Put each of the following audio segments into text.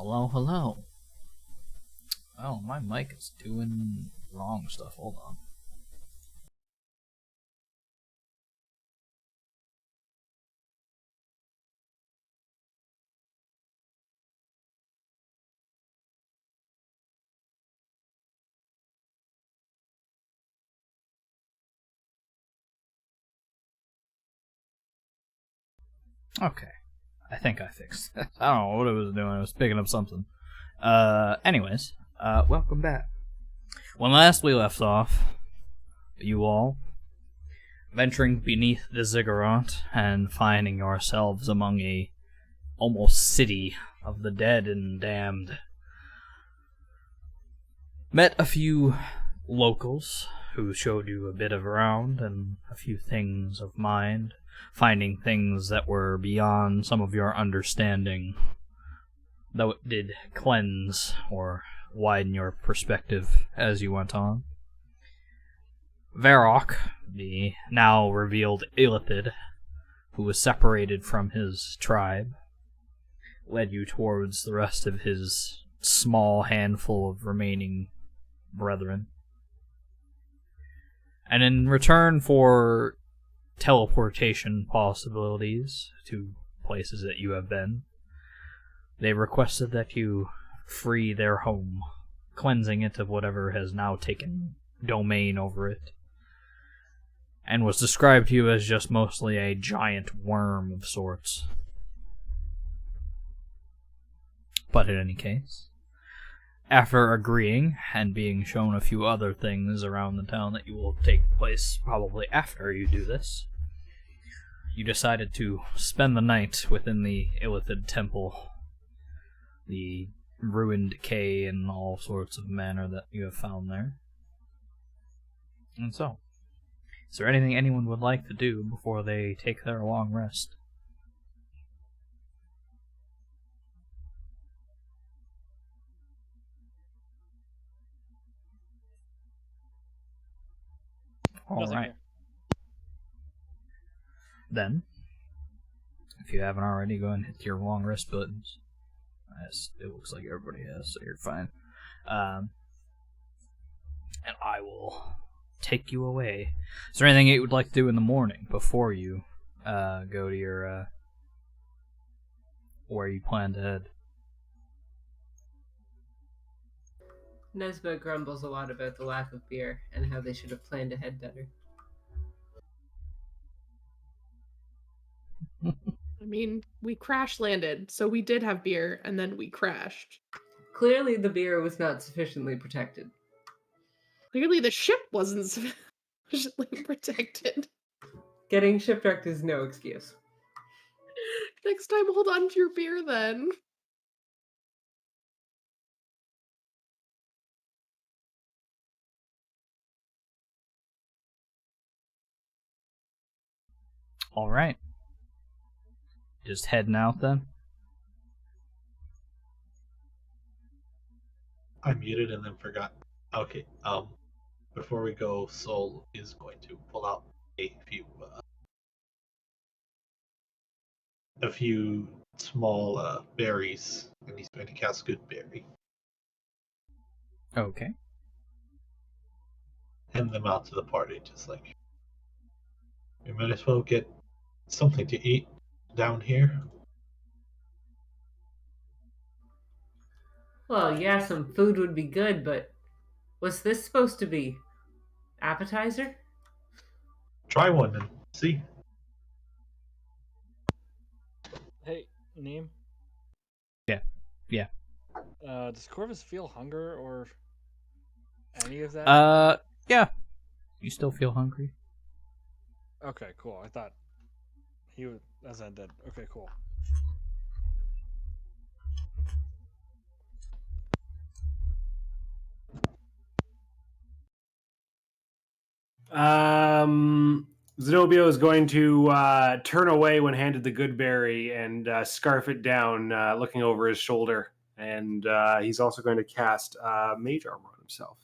Hello, hello. Oh, my mic is doing wrong stuff. Hold on. Okay. I think I fixed it. I don't know what it was doing. I was picking up something. Anyways, welcome back. When last we left off, you all venturing beneath the ziggurat and finding yourselves among a almost city of the dead and damned. Met a few locals who showed you a bit of around and a few things of mind, finding things that were beyond some of your understanding, though it did cleanse or widen your perspective as you went on. Varrock, the now revealed Illithid, who was separated from his tribe, led you towards the rest of his small handful of remaining brethren. And in return for teleportation possibilities to places that you have been, they requested that you free their home, cleansing it of whatever has now taken domain over it, and was described to you as just mostly a giant worm of sorts. But in any case, after agreeing and being shown a few other things around the town that you will take place probably after you do this, you decided to spend the night within the Illithid temple, the ruined decay in all sorts of manner that you have found there. And so, is there anything anyone would like to do before they take their long rest? Alright. Then, if you haven't already, go ahead and hit your long rest buttons. As it looks like everybody has, so you're fine. And I will take you away. Is there anything you would like to do in the morning before you go to your where you plan to head? Nesba grumbles a lot about the lack of beer and how they should have planned ahead better. I mean, we crash landed, so we did have beer, and then we crashed. Clearly, the beer was not sufficiently protected. Clearly, the ship wasn't sufficiently protected. Getting shipwrecked is no excuse. Next time, hold on to your beer, then. Alright. Just heading out then? I muted and then forgot. Okay, before we go, Sol is going to pull out a few small berries, and he's going to cast Good Berry. Okay. Hand them out to the party, just like, we might as well get something to eat down here. Well, yeah, some food would be good, but was this supposed to be appetizer? Try one and see. Hey, Neem. Yeah. Does Corvus feel hunger or any of that? Yeah. You still feel hungry? Okay, cool. I thought he was as undead. Okay, cool. Zenobio is going to turn away when handed the good berry and scarf it down, looking over his shoulder. And he's also going to cast Mage Armor on himself.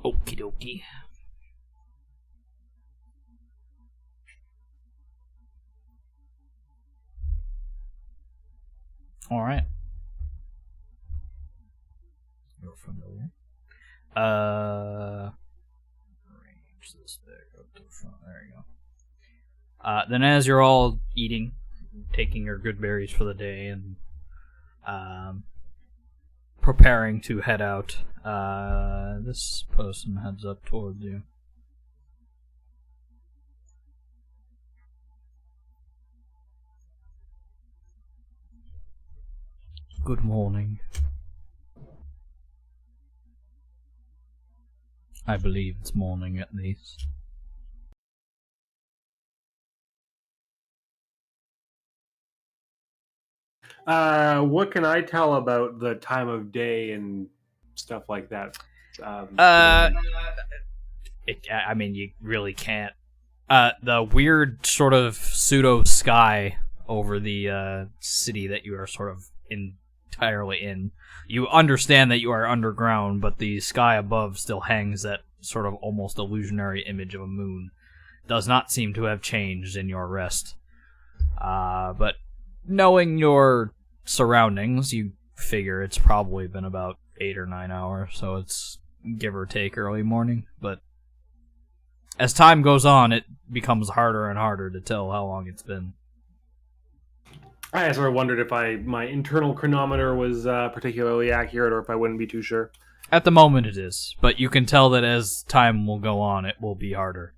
Okie dokie. All right. You're familiar. Arrange this back up to the front. There you go. Then, as you're all eating, taking your good berries for the day, and preparing to head out, this person heads up towards you. Good morning. I believe it's morning at least. What can I tell about the time of day and stuff like that? I mean, you really can't. The weird sort of pseudo sky over the city that you are sort of entirely in. You understand that you are underground, but the sky above still hangs that sort of almost illusionary image of a moon. Does not seem to have changed in your rest. But knowing your surroundings, you figure it's probably been about 8 or 9 hours, so it's give or take early morning. But as time goes on, it becomes harder and harder to tell how long it's been. I sort of wondered if my internal chronometer was particularly accurate, or if I wouldn't be too sure. At the moment it is, but you can tell that as time will go on, it will be harder.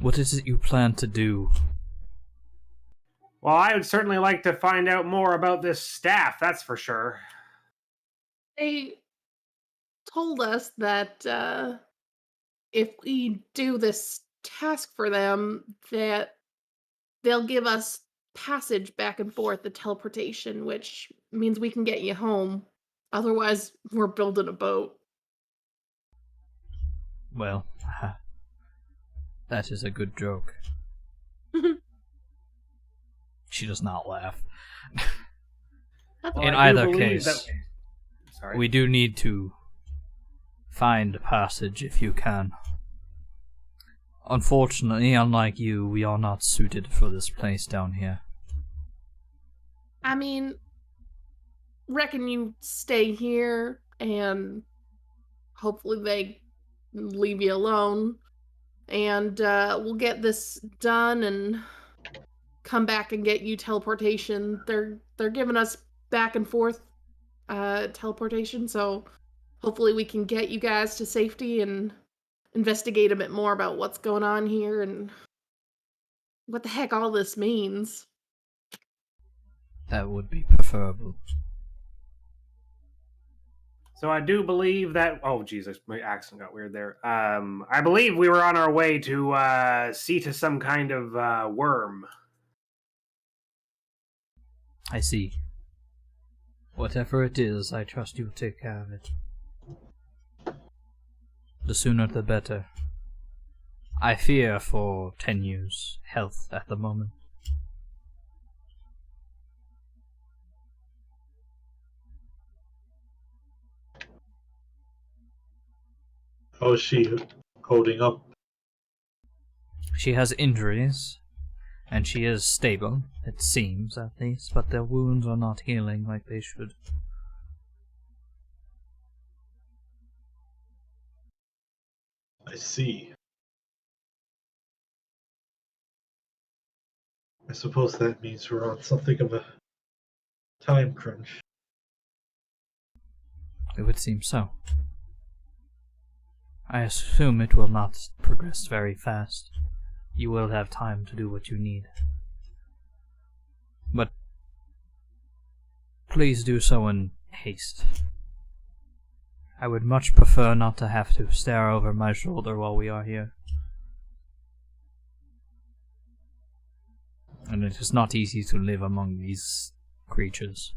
What is it you plan to do? Well, I would certainly like to find out more about this staff, that's for sure. They told us that if we do this task for them, that they'll give us passage back and forth, the teleportation, which means we can get you home. Otherwise, we're building a boat. Well, that is a good joke. She does not laugh. In either case, we do need to find a passage if you can. Unfortunately, unlike you, we are not suited for this place down here. I mean, reckon you stay here and hopefully they leave you alone, and we'll get this done and come back and get you teleportation. They're giving us back and forth teleportation, so hopefully we can get you guys to safety and investigate a bit more about what's going on here and what the heck all this means. That would be preferable. So I do believe that... Oh, Jesus, my accent got weird there. I believe we were on our way to see to some kind of worm. I see. Whatever it is, I trust you'll take care of it. The sooner the better. I fear for Tenu's health at the moment. How is she holding up? She has injuries, and she is stable, it seems at least, but their wounds are not healing like they should. I see. I suppose that means we're on something of a time crunch. It would seem so. I assume it will not progress very fast. You will have time to do what you need. But please do so in haste. I would much prefer not to have to stare over my shoulder while we are here. And it is not easy to live among these creatures.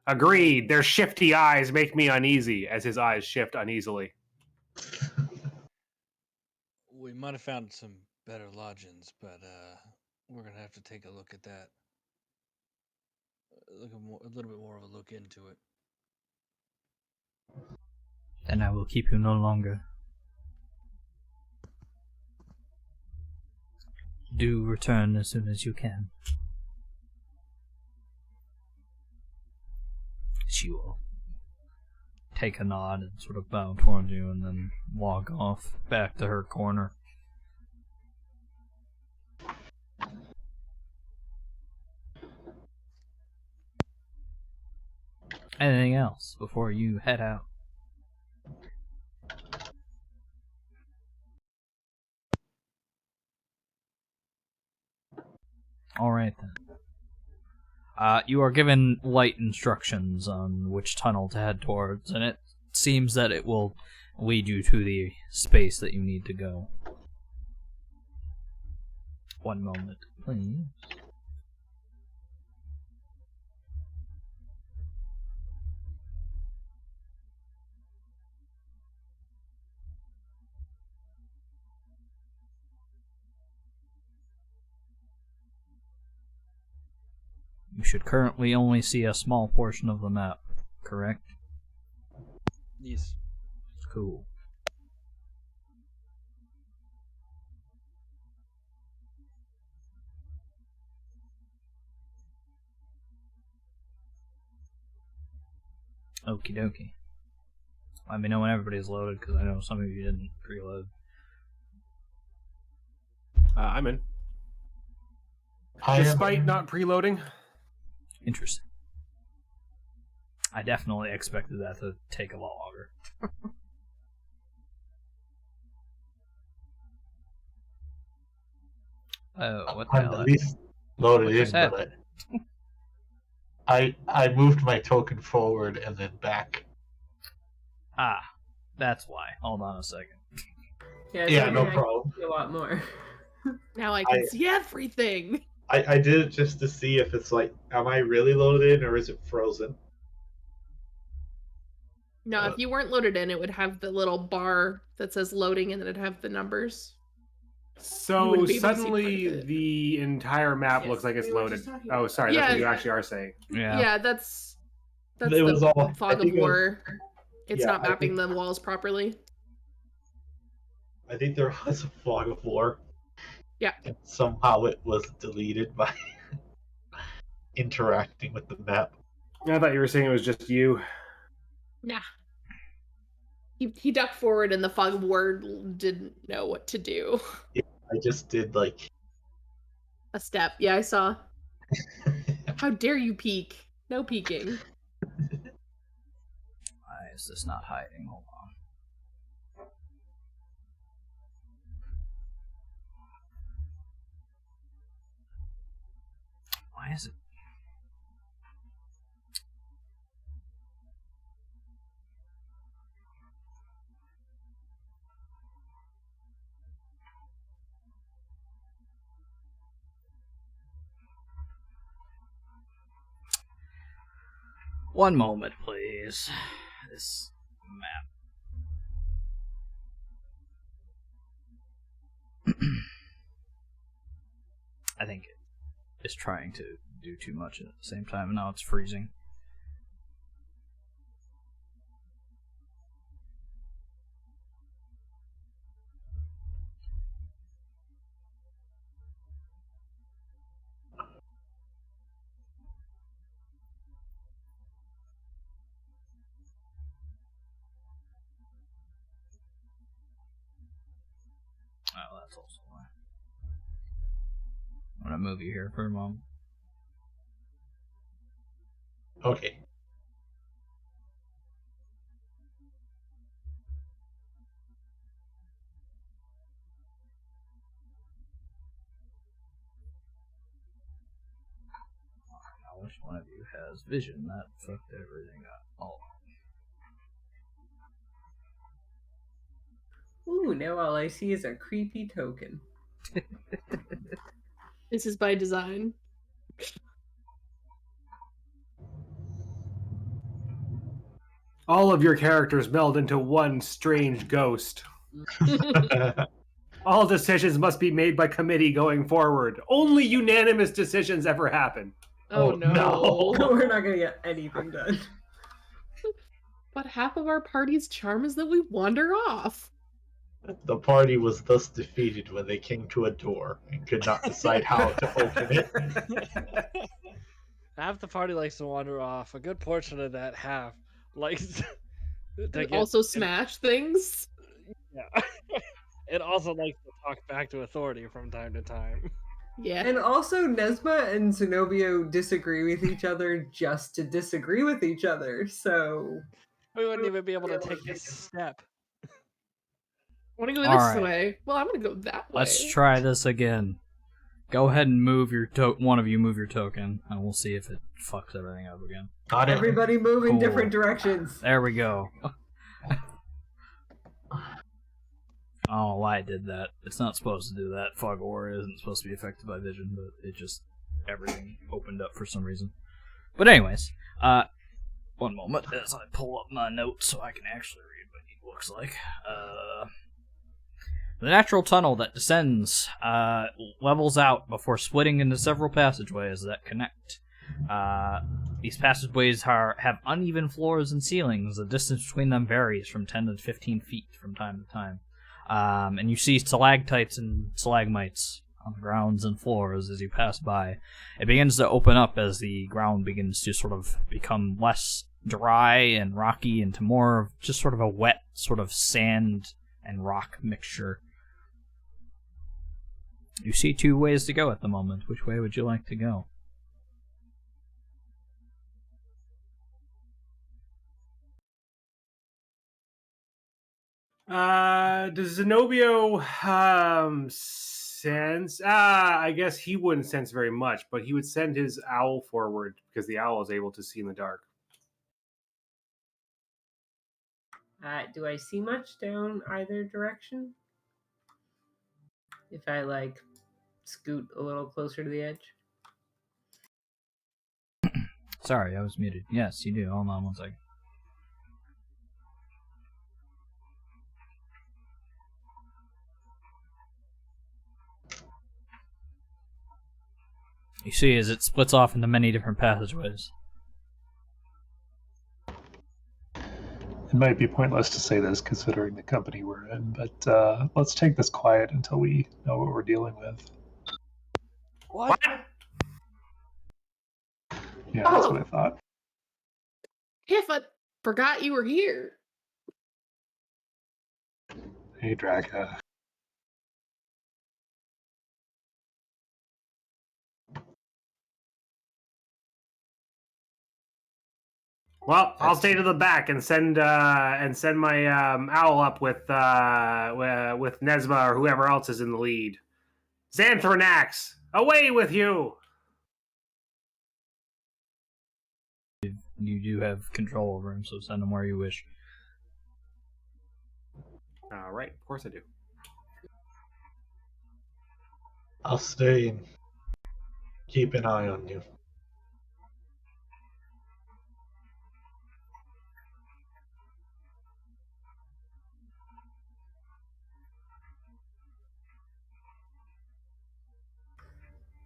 Agreed. Their shifty eyes make me uneasy, as his eyes shift uneasily. We might have found some better lodgings, but We're gonna have to take a look at that. A little bit more of a look into it. Then I will keep you no longer. Do return as soon as you can. She will take a nod and sort of bow towards you and then walk off back to her corner. Anything else before you head out? Alright then. You are given light instructions on which tunnel to head towards, and it seems that it will lead you to the space that you need to go. One moment, please. You should currently only see a small portion of the map, correct? Yes. Cool. Okie dokie. Let me know when everybody's loaded, because I know some of you didn't preload. I'm in. I am- Despite not preloading. Interesting. I definitely expected that to take a lot longer. Oh, what the I'm hell? at least loaded What in, just but I moved my token forward and then back. Ah, that's why. Hold on a second. Yeah, Yeah, so no I can problem. see a lot more. Now I can I- see everything. I did it just to see if it's like, am I really loaded in or is it frozen? No, if you weren't loaded in, it would have the little bar that says loading and then it'd have the numbers. You So wouldn't be able to see part suddenly of it. the entire map Yes, looks like it's we were loaded. just talking Oh, about sorry, that. that's what Yeah. you actually are saying. Yeah. That's It the was all- I fog of think it was- war. It's yeah, not I mapping think- the walls properly. I think there was a fog of war. Yeah. And somehow it was deleted by interacting with the map. I thought you were saying it was just you. Nah. He ducked forward and the fog of war didn't know what to do. I just did like A step. Yeah, I saw. How dare you peek? No peeking. Why is this not hiding? Hold on. Why is it? One moment, please. This map. I think it is trying to do too much at the same time, and now it's freezing. Oh, that's also why. I'm gonna move you here for a moment. okay. I wish one of you has vision. That fucked everything up. Oh. Ooh, now all I see is a creepy token. This is by design. All of your characters meld into one strange ghost. All decisions must be made by committee going forward. Only unanimous decisions ever happen. Oh, Oh, no. We're not gonna get anything done. But half of our party's charm is that we wander off. The party was thus defeated when they came to a door and could not decide how to open it. Half the party likes to wander off. A good portion of that half likes to get, Also smash things. Yeah. It also likes to talk back to authority from time to time. Yeah. And also, Nesma and Zenobio disagree with each other just to disagree with each other, so... We wouldn't even be able to take a step. Want to go this Alright. way? Well, I'm gonna go that way. Let's try this again. Go ahead and move your one of you move your token, and we'll see if it fucks everything up again. Got it. Everybody move in Cool. different directions. There we go. I don't know why it did that. It's not supposed to do that. Fog Aura isn't supposed to be affected by vision, but it just... everything opened up for some reason. But anyways, one moment as I pull up my notes so I can actually read what he looks like. The natural tunnel that descends levels out before splitting into several passageways that connect. These passageways have uneven floors and ceilings. The distance between them varies from 10 to 15 feet from time to time. And you see stalactites and stalagmites on the grounds and floors as you pass by. It begins to open up as the ground begins to sort of become less dry and rocky into more of just sort of a wet sort of sand and rock mixture. You see two ways to go at the moment. Which way would you like to go? Does Zenobio sense? I guess he wouldn't sense very much, but he would send his owl forward because the owl is able to see in the dark. Do I see much down either direction? If I, scoot a little closer to the edge? Sorry, I was muted. Yes, you do. Hold on one second. You see as it splits off into many different passageways. It might be pointless to say this considering the company we're in, but let's take this quiet until we know what we're dealing with. What? Yeah, that's what I thought. If I forgot you were here. Hey, Draga. Well, I'll stay to the back and send my owl up with Nesma or whoever else is in the lead. Xanthronax, away with you! You do have control over him, so send him where you wish. All right, of course I do. I'll stay and keep an eye on you.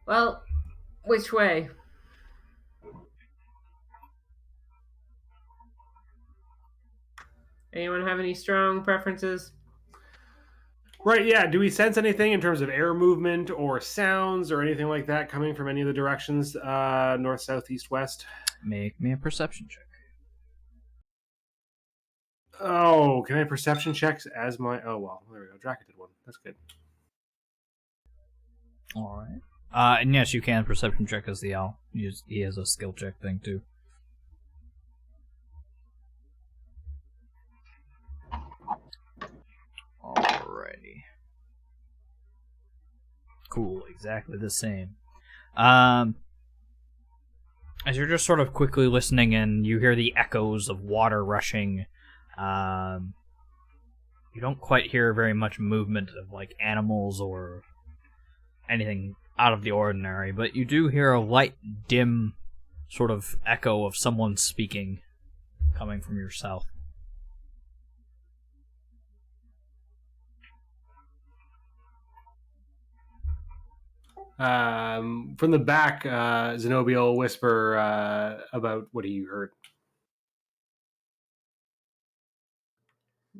Well, which way? Anyone have any strong preferences? Right, yeah. Do we sense anything in terms of air movement or sounds or anything like that coming from any of the directions, north, south, east, west? Make me a perception check. Oh, can I have perception checks as my... Oh, well, there we go. Draka did one. That's good. Alright. And yes, you can perception check as the owl. He has a skill check thing, too. Alrighty. Cool, exactly the same. As you're just sort of quickly listening in, you hear the echoes of water rushing. You don't quite hear very much movement of animals or anything out of the ordinary, but you do hear a light, dim sort of echo of someone speaking coming from your south. From the back, Zenobia will whisper about what you heard.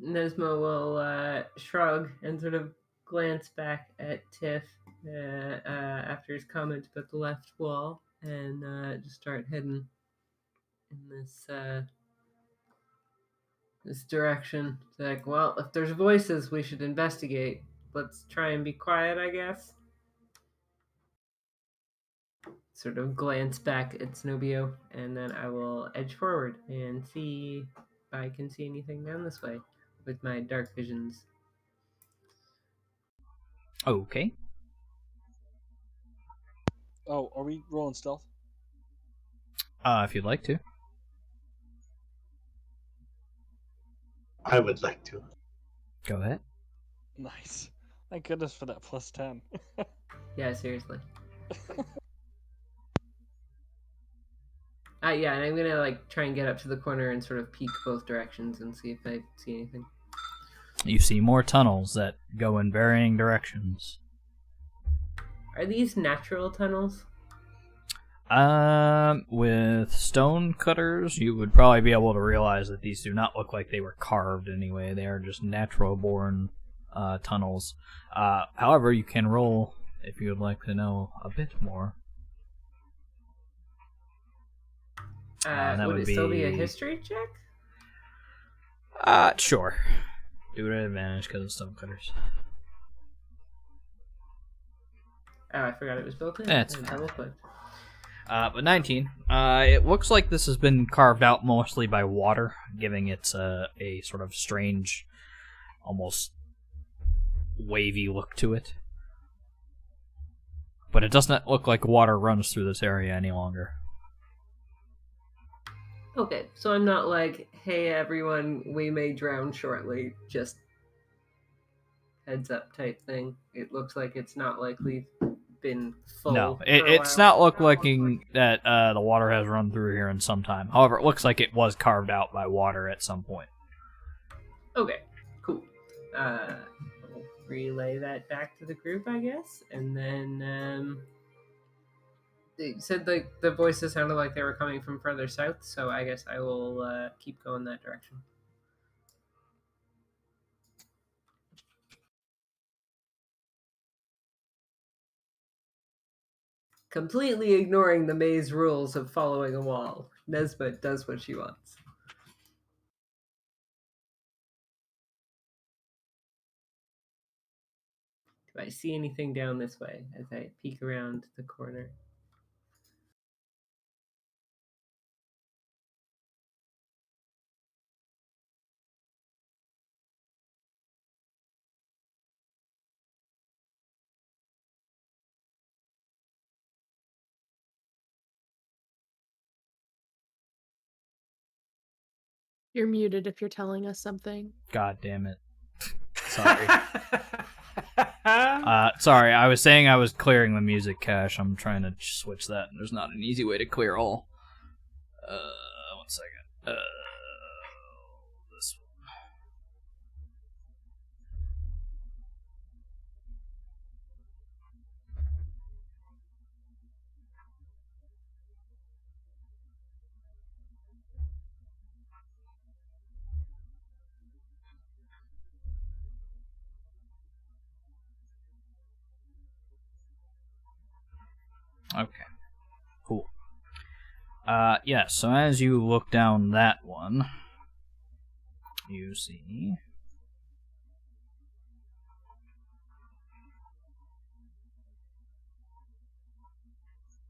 Nesmo will shrug and sort of glance back at Tiff after his comment about the left wall and just start heading in this direction. It's like, well, if there's voices, we should investigate. Let's try and be quiet, I guess. Sort of glance back at Snobio, and then I will edge forward and see if I can see anything down this way with my dark visions. Okay. Oh, are we rolling stealth? If you'd like to. I would like to. Go ahead. Nice. Thank goodness for that plus 10. Yeah, seriously. Yeah, and I'm gonna like try and get up to the corner and sort of peek both directions and see if I see anything. You see more tunnels that go in varying directions. Are these natural tunnels? With stone cutters, you would probably be able to realize that these do not look like they were carved anyway. They are just natural-born tunnels. However, you can roll if you would like to know a bit more. Would it still be a history check? Sure. Do it at advantage because of stone cutters. Oh, I forgot it was built in. That's I fine. double-clicked. But 19. It looks like this has been carved out mostly by water, giving it a sort of strange, almost wavy look to it. But it does not look like water runs through this area any longer. Okay, so I'm not like, hey everyone, we may drown shortly, just heads up type thing. It looks like it's not likely been full. No, for a it's while. not looking that the water has run through here in some time. However, it looks like it was carved out by water at some point. Okay, cool. I'll relay that back to the group, I guess, and then they said like the voices sounded like they were coming from further south, so I guess I will keep going that direction. Completely ignoring the maze rules of following a wall, Nesbit does what she wants. Do I see anything down this way as I peek around the corner? You're muted if you're telling us something. God damn it. Sorry. Sorry, I was saying I was clearing the music cache. I'm trying to switch that. There's not an easy way to clear all. 1 second. This one. Okay. Cool. Yeah, so as you look down that one, you see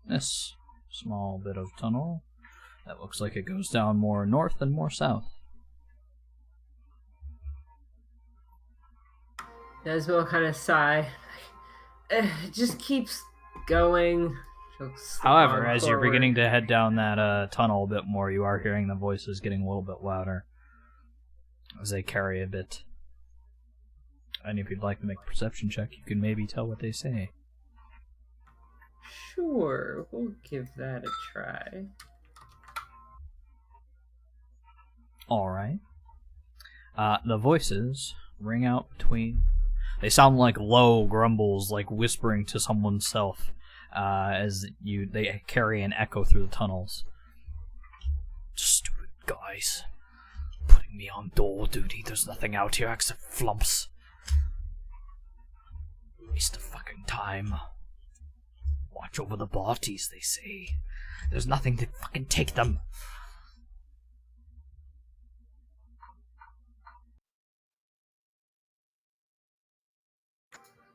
this small bit of tunnel that looks like it goes down more north and more south. Nesmo kind of sigh. It just keeps going. However, as you're beginning to head down that tunnel a bit more, you are hearing the voices getting a little bit louder as they carry a bit. And if you'd like to make a perception check, you can maybe tell what they say. Sure, we'll give that a try. Alright. The voices ring out between... They sound like low grumbles, like whispering to someone's self. as they carry an echo through the tunnels. Stupid guys. Putting me on door duty. There's nothing out here except flumps. Waste of fucking time. Watch over the bodies, they say. There's nothing to fucking take them.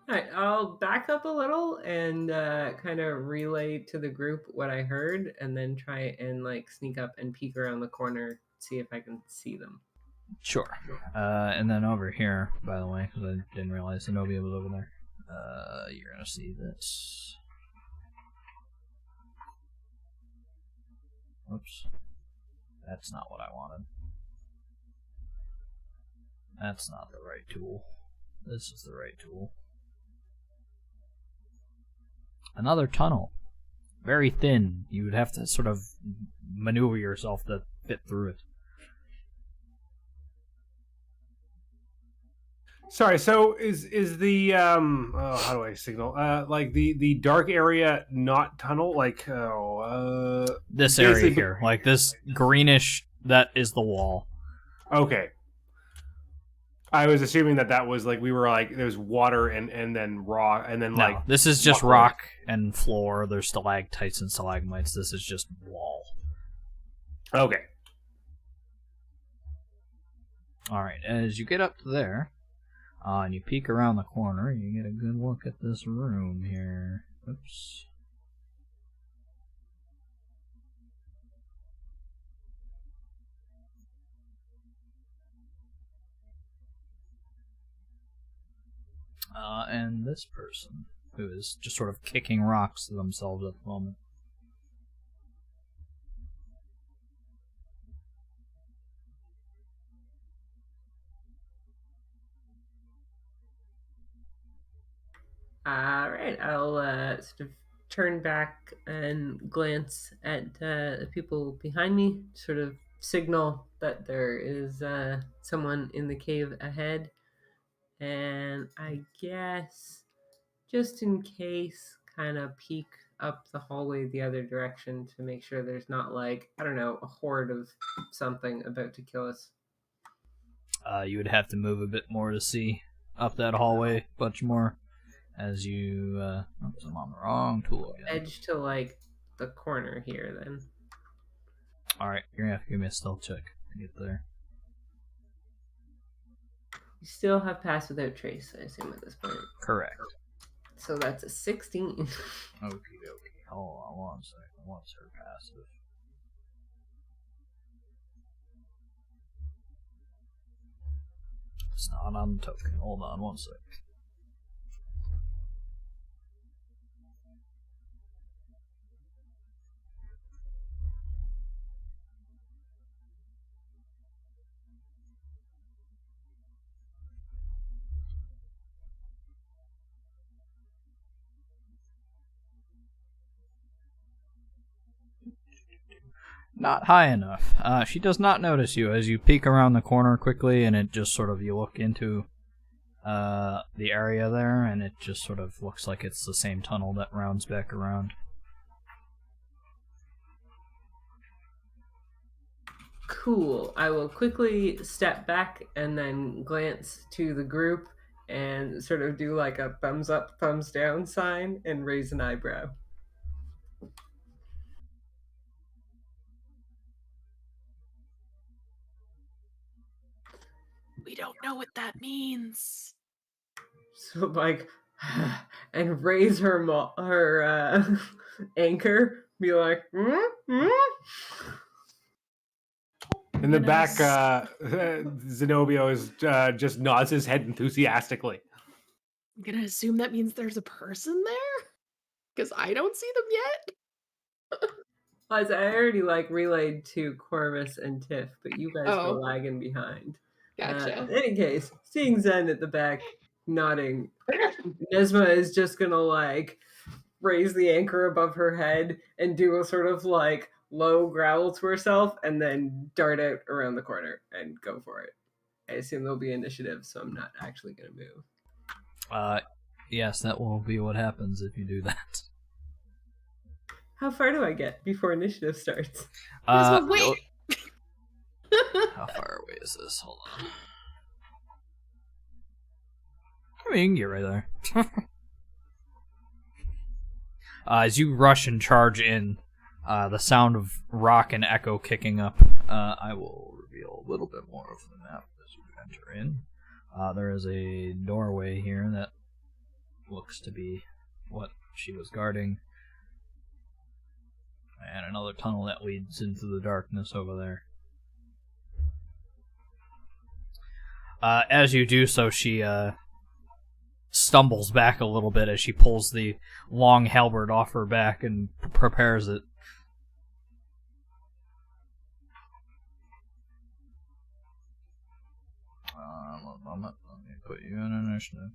Alright, I'll back up a little and kind of relay to the group what I heard, and then try and like sneak up and peek around the corner, see if I can see them. Sure. And then over here, by the way, because I didn't realize Zenobia was over there. You're gonna see this. Oops. That's not what I wanted. That's not the right tool. This is the right tool. Another tunnel. Very thin. You would have to sort of maneuver yourself to fit through it. Sorry, so is the how do I signal? Like the dark area not tunnel? Like this area here, like this greenish, that is the wall. Okay. I was assuming that was like we were like there's water and then rock and then No, this is just rock and floor. There's stalactites and stalagmites. This is just wall. Okay. All right. As you get up to there, and you peek around the corner, you get a good look at this room here. Oops. And this person, who is just sort of kicking rocks to themselves at the moment. Alright, I'll sort of turn back and glance at the people behind me, sort of signal that there is someone in the cave ahead. And I guess, just in case, kind of peek up the hallway the other direction to make sure there's not, like, I don't know, a horde of something about to kill us. You would have to move a bit more to see up that hallway, much more. As you, oops, I'm on the wrong tool again. Edge to, like, the corner here, then. Alright, you're gonna have to give me a stealth check to get there. You still have pass without trace, I assume, at this point. Correct. So that's a 16. Okie dokie. Hold on one second. What's her passive? It's not on the token. Hold on one second. Not high enough. She does not notice you as you peek around the corner quickly, and it just sort of, you look into the area there, and it just sort of looks like it's the same tunnel that rounds back around. Cool. I will quickly step back and then glance to the group and sort of do like a thumbs up, thumbs down sign and raise an eyebrow. We don't know what that means. So like, and raise her anchor, be like, In the back, Zenobia just nods his head enthusiastically. I'm gonna assume that means there's a person there? Because I don't see them yet. As I already like relayed to Corvus and Tiff, but you guys were lagging behind. Gotcha. In any case, seeing Zen at the back nodding, Nesma is just gonna like raise the anchor above her head and do a sort of like low growl to herself and then dart out around the corner and go for it. I assume there'll be initiative, so I'm not actually gonna move. Yes, that will be what happens if you do that. How far do I get before initiative starts? Wait. How far away is this? Hold on. I mean, you can get right there. As you rush and charge in, the sound of rock and echo kicking up, I will reveal a little bit more of the map as you enter in. There is a doorway here that looks to be what she was guarding, and another tunnel that leads into the darkness over there. As you do so, she stumbles back a little bit as she pulls the long halberd off her back and prepares it. Let me put you in initiative.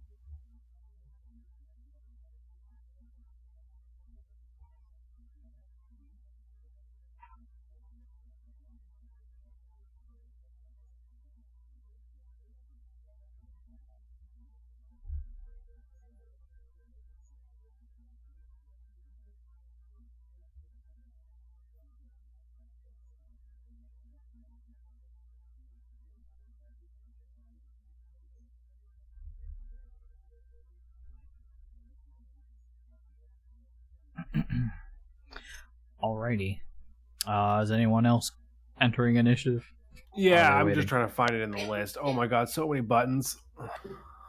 Alrighty. Is anyone else entering initiative? Yeah, I'm waiting? just trying to find it in the list. Oh my god, so many buttons.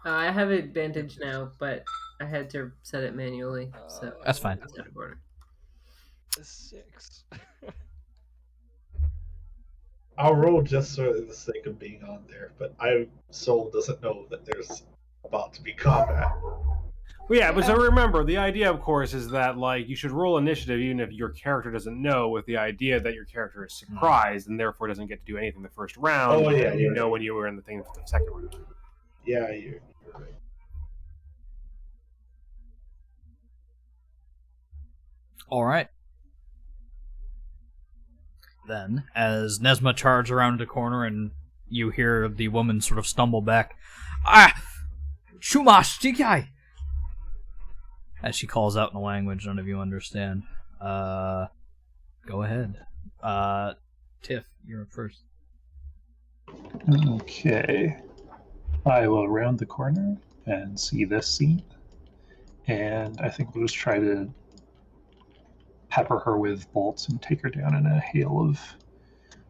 I have advantage now, but I had to set it manually, so That's fine. it's out of order. 6. I'll roll just for the sake of being on there, but Soul doesn't know that there's about to be combat. Well, yeah, but so remember, the idea, of course, is that like you should roll initiative even if your character doesn't know, with the idea that your character is surprised and therefore doesn't get to do anything the first round. Oh, yeah, you yeah. know when you were in the thing for the second round. Yeah, you're right. Alright. Then, as Nesma charges around the corner and you hear the woman sort of stumble back, Shumash Jikai! As she calls out in a language none of you understand. Go ahead. Tiff, you're up first. Okay. I will round the corner and see this scene. And I think we'll just try to pepper her with bolts and take her down in a hail of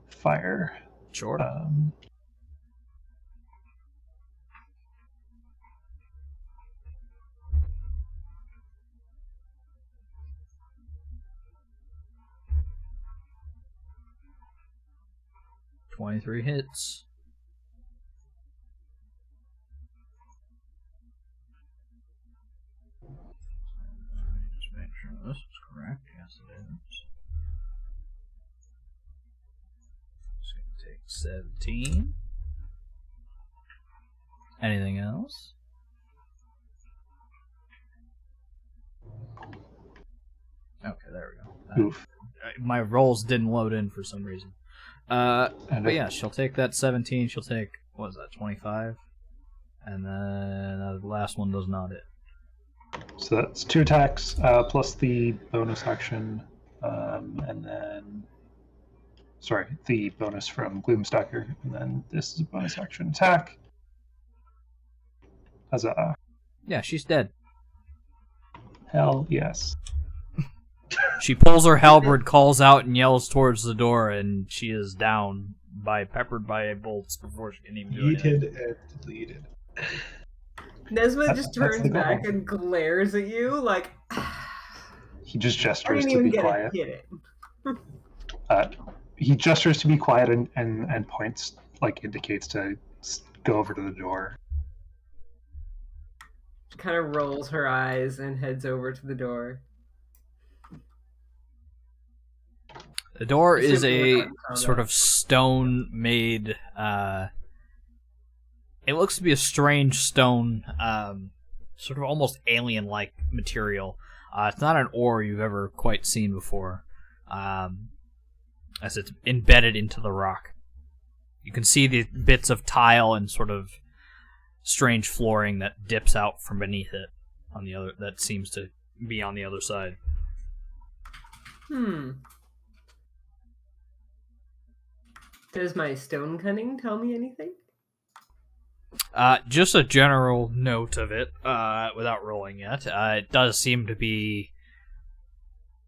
fire. Sure. 23 hits. Just make sure this is correct. Yes, it is. It's going to take 17. Anything else? Okay, there we go. Oof. My rolls didn't load in for some reason. But yeah, she'll take that 17. She'll take, what is that, 25? And then the last one does not hit. So that's 2 attacks plus the bonus action, and then the bonus from Gloomstalker, and then this is a bonus action attack. Huzzah! Yeah, she's dead. Hell yes. She pulls her halberd, calls out, and yells towards the door, and she is down peppered by bolts before she can even do anything. Yeeted and deleted. Nesma just That's turns the back goal. and glares at you like. He just I gestures didn't to even be get quiet. to hit it. He gestures to be quiet and points, like indicates to go over to the door. She kind of rolls her eyes and heads over to the door. The door is Assuming we're a not in combat. sort of stone-made. It looks to be a strange stone, sort of almost alien-like material. It's not an ore you've ever quite seen before, as it's embedded into the rock. You can see the bits of tile and sort of strange flooring that dips out from beneath it on the other. That seems to be on the other side. Does my stone cunning tell me anything? Just a general note of it, without rolling yet. It does seem to be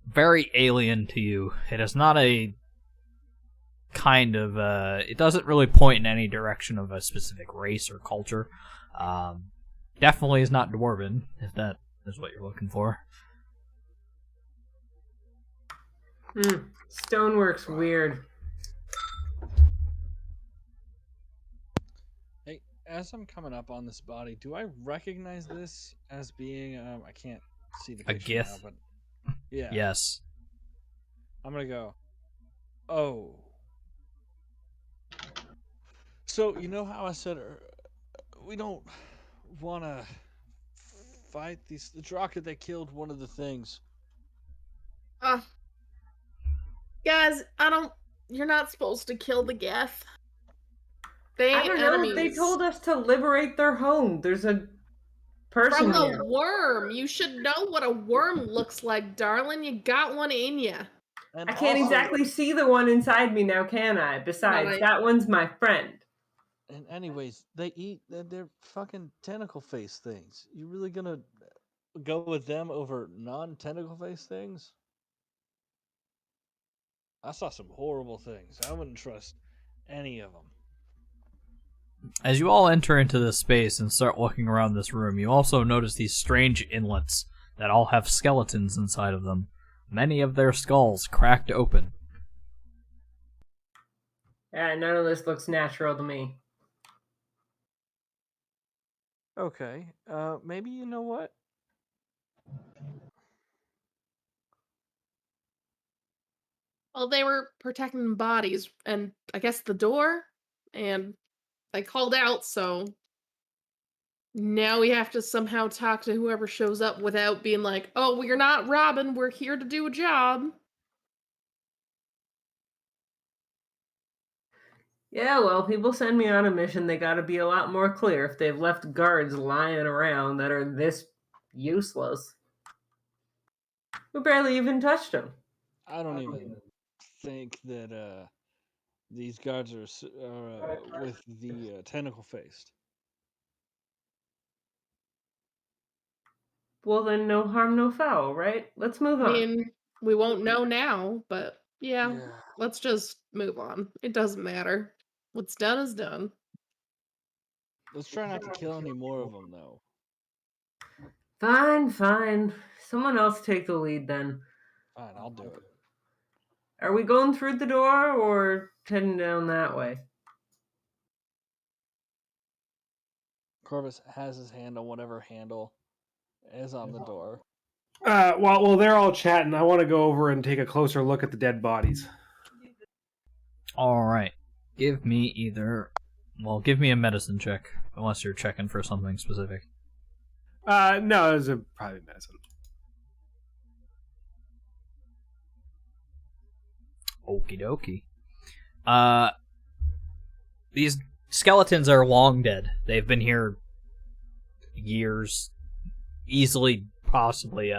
very alien to you. It is not a kind of, it doesn't really point in any direction of a specific race or culture. Definitely is not Dwarven, if that is what you're looking for. Stonework's weird. Hey, as I'm coming up on this body, do I recognize this as being, I can't see the A picture gith? now, but yeah. Yes. I'm gonna go, oh. So, you know how I said we don't want to fight these... The Draka, they killed one of the things. Guys, you're not supposed to kill the Geth. They I ain't don't know. enemies. They told us to liberate their home. There's a person From here. the worm. You should know what a worm looks like, darling. You got one in you. And I can't also, exactly see the one inside me now, can I? Besides, that one's my friend. And anyways, they eat they're fucking tentacle face things. You really gonna go with them over non-tentacle face things? I saw some horrible things. I wouldn't trust any of them. As you all enter into this space and start looking around this room, you also notice these strange inlets that all have skeletons inside of them. Many of their skulls cracked open. Yeah, none of this looks natural to me. Okay, maybe you know what? Well, they were protecting bodies, and I guess the door, and they called out, so now we have to somehow talk to whoever shows up without being like, oh, we're not robbing, we're here to do a job. Yeah, well, people send me on a mission. They gotta be a lot more clear if they've left guards lying around that are this useless. We barely even touched them. I don't even think that these guards are with the tentacle faced. Well, then no harm, no foul, right? Let's move I on. mean, we won't know now, but yeah, let's just move on. It doesn't matter. What's done is done. Let's try not to kill any more of them, though. Fine, fine. Someone else take the lead then. Fine, I'll do it. Are we going through the door or heading down that way? Corvus has his hand on whatever handle is on the door. While they're all chatting, I want to go over and take a closer look at the dead bodies. Alright. Give me a medicine check, unless you're checking for something specific. No, it's probably medicine. Okie dokie. These skeletons are long dead. They've been here years. Easily, possibly,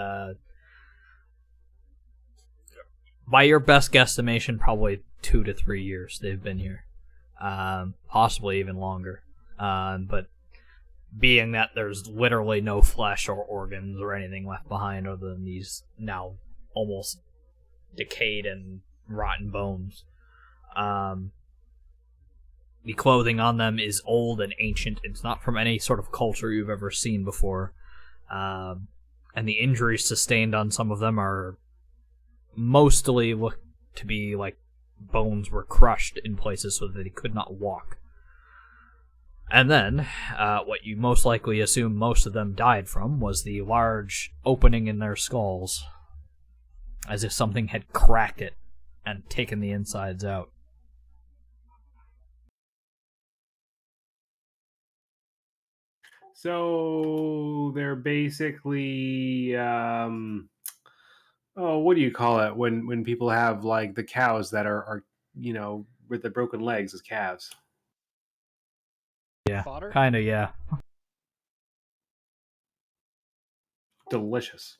by your best guesstimation, probably 2 to 3 years they've been here. Possibly even longer. But being that there's literally no flesh or organs or anything left behind other than these now almost decayed and rotten bones. The clothing on them is old and ancient. It's not from any sort of culture you've ever seen before. And the injuries sustained on some of them are mostly look to be like bones were crushed in places so that they could not walk. And then, what you most likely assume most of them died from was the large opening in their skulls, as if something had cracked it and taken the insides out. So they're basically, what do you call it when people have like the cows that are with the broken legs as calves? Yeah, Fodder? kinda, yeah. Delicious.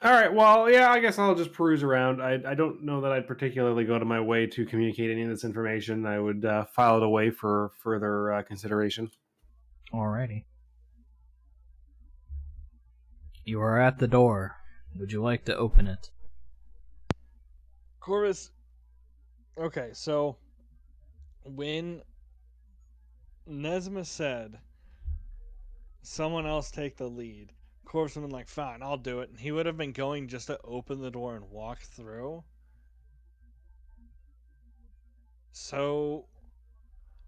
All right. Well, yeah. I guess I'll just peruse around. I don't know that I'd particularly go to my way to communicate any of this information. I would file it away for further consideration. Alrighty. You are at the door. Would you like to open it? Corvus. Okay, so when Nesma said someone else take the lead, Corvus would have been like, fine, I'll do it. And he would have been going just to open the door and walk through. So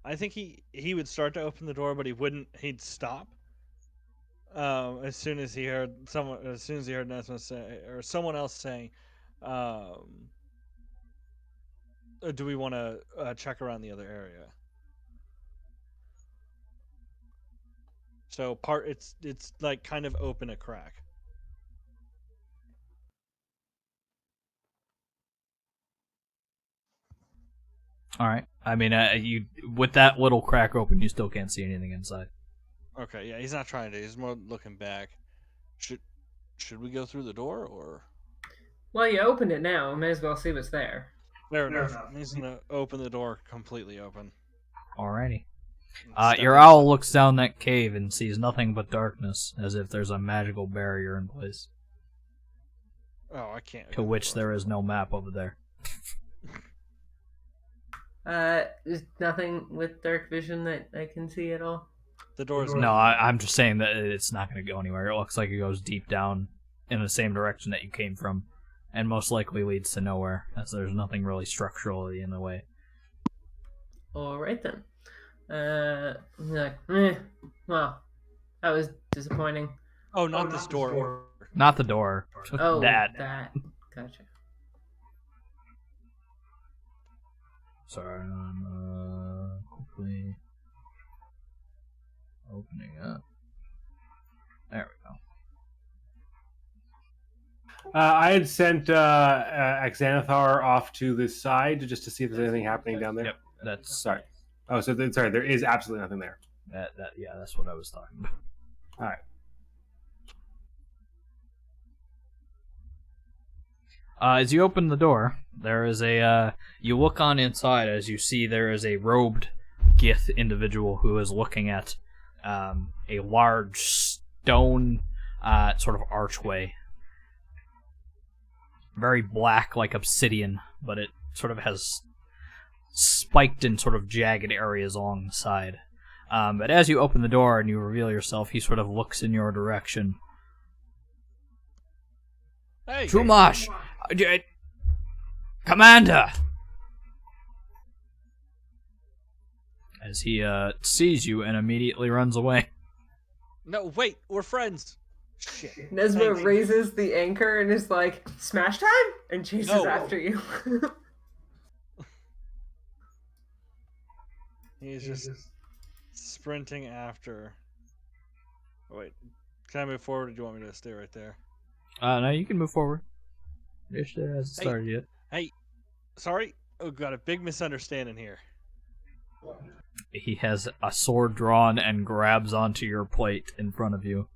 I think he would start to open the door, but he'd stop. As soon as he heard Nesma say, or someone else saying, do we want to check around the other area? So it's like kind of open a crack. Alright. I mean, you with that little crack open, you still can't see anything inside. Okay, yeah, he's not trying to. He's more looking back. Should we go through the door or? Well, you opened it now. May as well see what's there. Fair enough. He's gonna open the door completely open. Alrighty. Step Your inside. owl looks down that cave and sees nothing but darkness, as if there's a magical barrier in place, Oh, I can't. to which there is no map over there. There's nothing with dark vision that I can see at all. The door's No, I'm just saying that it's not going to go anywhere. It looks like it goes deep down in the same direction that you came from, and most likely leads to nowhere, as there's nothing really structurally in the way. All right then. Like, well, that was disappointing. Oh, not this door. Not the door. Oh, that. Gotcha. Sorry, I'm quickly opening up. There we go. I had sent Xanathar off to the side just to see if there's anything happening down there. Yep, that's Sorry. Oh, so sorry. There is absolutely nothing there. yeah, that's what I was talking about. All right. As you open the door, there is you look on inside as you see there is a robed Gith individual who is looking at a large stone sort of archway. Very black, like obsidian, but it sort of has spiked and sort of jagged areas along the side. But as you open the door and you reveal yourself, he sort of looks in your direction. Hey, Chumash! Commander! As he sees you and immediately runs away. No, wait, we're friends. Shit. Nesma Thanks. raises the anchor and is like, "Smash time!" and chases No. after you. He's just sprinting after. Oh, wait, can I move forward, or do you want me to stay right there? No, you can move forward. It hasn't started yet. Hey, sorry, got a big misunderstanding here. He has a sword drawn and grabs onto your plate in front of you.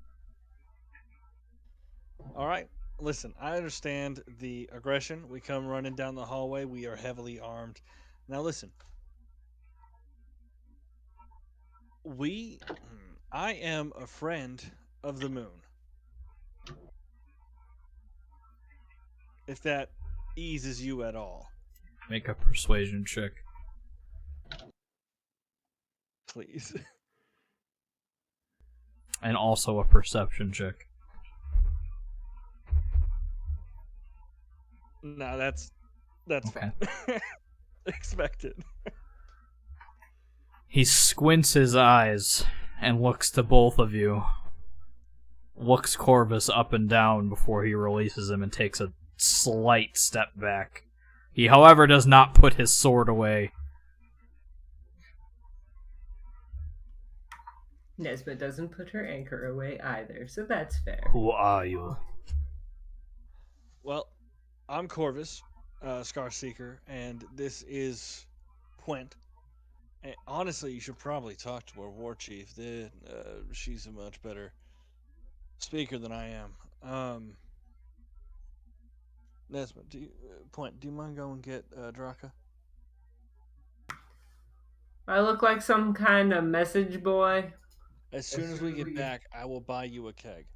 All right, listen, I understand the aggression. We come running down the hallway. We are heavily armed. Now listen. I am a friend of the moon. If that eases you at all, Make a persuasion check. please. And also a perception check. No, that's Okay. fine. Expected. He squints his eyes and looks to both of you. Looks Corvus up and down before he releases him and takes a slight step back. He, however, does not put his sword away. Nesma doesn't put her anchor away either, so that's fair. Who are you? Well, I'm Corvus, Scar Seeker, and this is Puent. And honestly, you should probably talk to our war chief. She's a much better speaker than I am. Nesma, do you mind going and get Draka? I look like some kind of message boy. As soon as we get back, I will buy you a keg.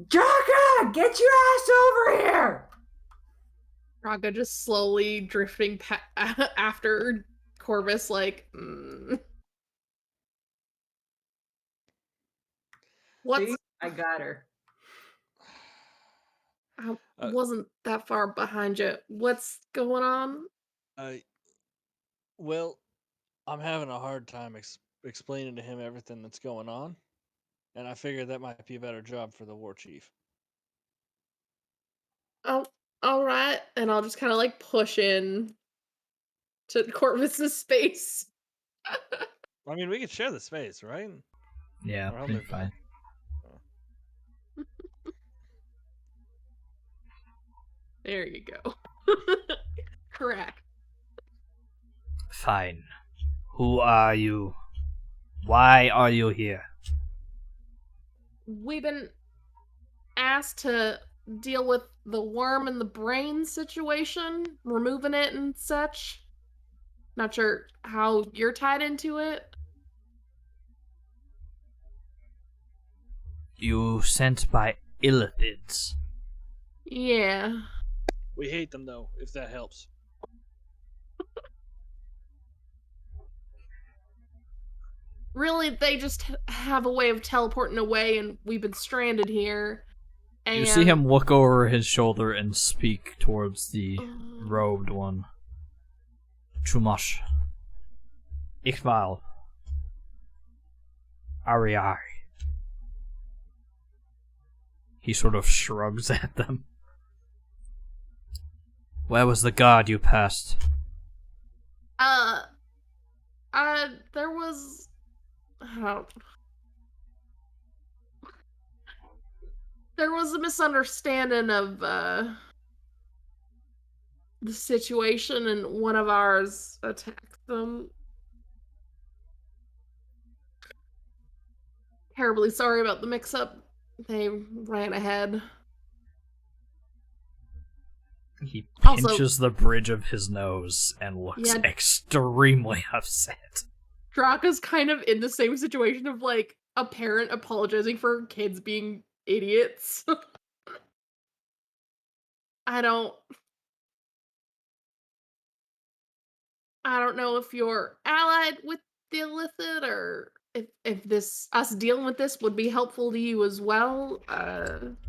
Jaka, get your ass over here! Raga just slowly drifting after Corvus, like, What's... See? I got her. I wasn't that far behind you. What's going on? Well, I'm having a hard time explaining to him everything that's going on, and I figured that might be a better job for the war chief. Oh, all right. And I'll just kind of like push in to Corvus's space. I mean, we could share the space, right? Yeah, Or how they're they fine. There you go. Correct. Fine. Who are you? Why are you here? We've been asked to deal with the worm in the brain situation, removing it and such. Not sure how you're tied into it. You sent by illithids. Yeah. We hate them, though, if that helps. Really, they just have a way of teleporting away, and we've been stranded here. And... You see him look over his shoulder and speak towards the robed one. Chumash. Iqbal. Ariai. He sort of shrugs at them. Where was the guard you passed? There was... There was a misunderstanding of, the situation, and one of ours attacked them. Terribly sorry about the mix-up. They ran ahead. He Also- pinches the bridge of his nose and looks Yeah. extremely upset. Draka's kind of in the same situation of, like, a parent apologizing for kids being idiots. I don't know if you're allied with the Illithid, or if this us dealing with this would be helpful to you as well.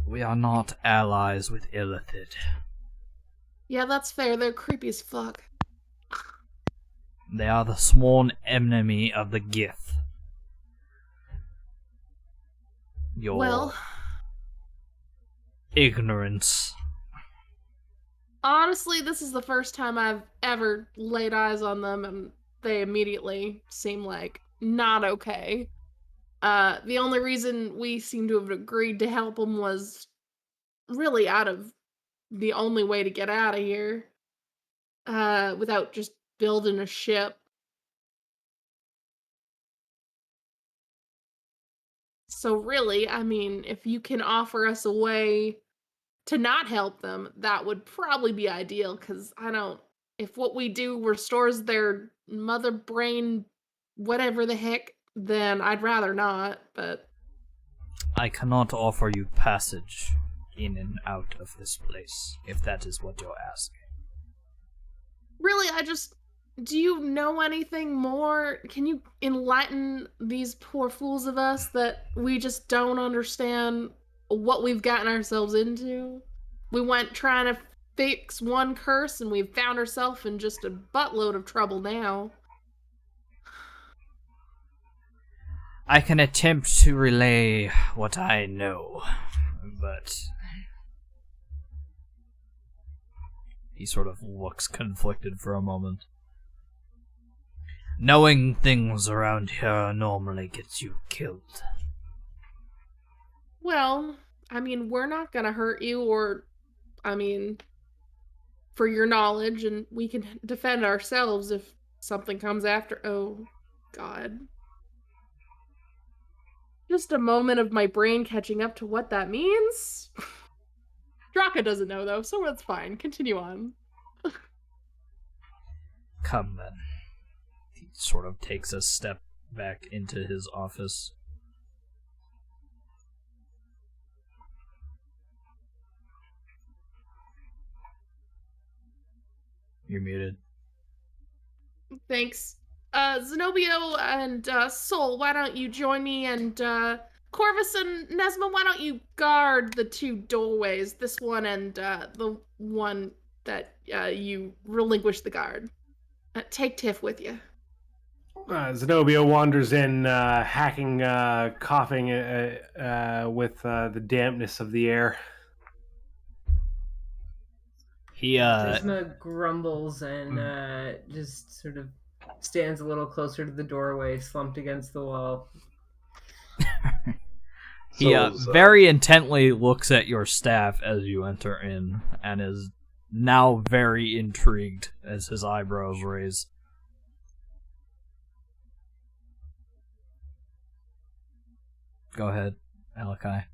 We are not allies with illithid. Yeah, that's fair. They're creepy as fuck. They are the sworn enemy of the Gith. Your Well, ignorance. honestly, this is the first time I've ever laid eyes on them, and they immediately seem like not okay. The only reason we seem to have agreed to help them was really out of the only way to get out of here, without just building a ship. So really, I mean, if you can offer us a way to not help them, that would probably be ideal, because if what we do restores their mother brain, whatever the heck, then I'd rather not, but... I cannot offer you passage in and out of this place, if that is what you're asking. Really, do you know anything more? Can you enlighten these poor fools of us that we just don't understand what we've gotten ourselves into? We went trying to fix one curse, and we've found ourselves in just a buttload of trouble now. I can attempt to relay what I know, but... He sort of looks conflicted for a moment. Knowing things around here normally gets you killed. Well, I mean, we're not gonna hurt you, for your knowledge, and we can defend ourselves if something comes after. Oh, God. Just a moment of my brain catching up to what that means. Draka doesn't know, though, so that's fine. Continue on. Come then. He sort of takes a step back into his office. You're muted. Thanks. Zenobio and Sol, why don't you join me? And Corvus and Nesma, why don't you guard the two doorways? This one and the one that you relinquish the guard. Take Tiff with you. Zenobia wanders in, hacking, coughing with the dampness of the air. He Desma grumbles and just sort of stands a little closer to the doorway, slumped against the wall. he very intently looks at your staff as you enter in, and is now very intrigued as his eyebrows raise. Go ahead, Alakai.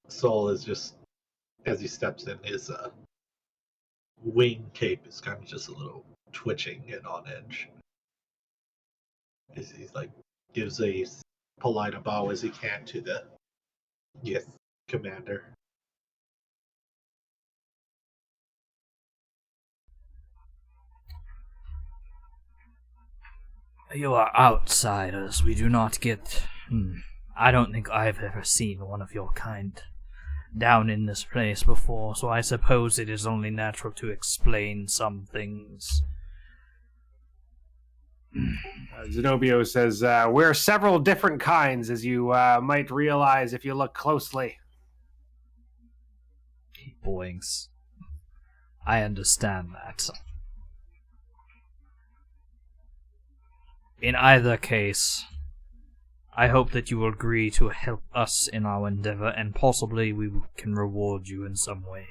Soul is just, as he steps in, his wing cape is kind of just a little twitching and on edge. He's like, gives a polite bow as he can to the, yes, commander. You are outsiders. We do not get... I don't think I've ever seen one of your kind down in this place before, so I suppose it is only natural to explain some things. Zenobio says, we're several different kinds, as you might realize if you look closely. He blinks. I understand that. In either case, I hope that you will agree to help us in our endeavor, and possibly we can reward you in some way,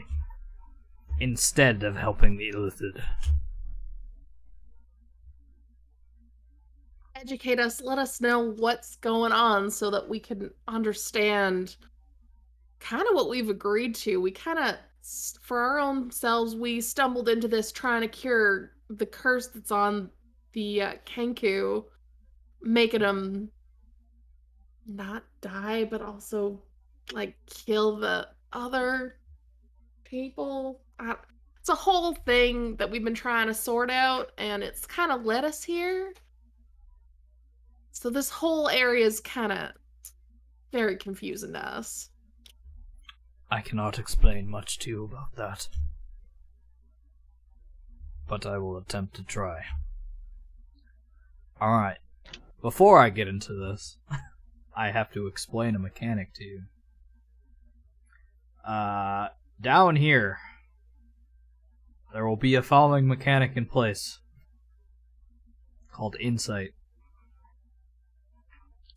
instead of helping the illithid. Educate us, let us know what's going on so that we can understand kind of what we've agreed to. We kind of, for our own selves, we stumbled into this trying to cure the curse that's on the Kenku, making them not die, but also, like, kill the other people. It's a whole thing that we've been trying to sort out, and it's kind of led us here. So this whole area is kind of very confusing to us. I cannot explain much to you about that, but I will attempt to try. Alright, before I get into this, I have to explain a mechanic to you. Down here, there will be a following mechanic in place, called Insight.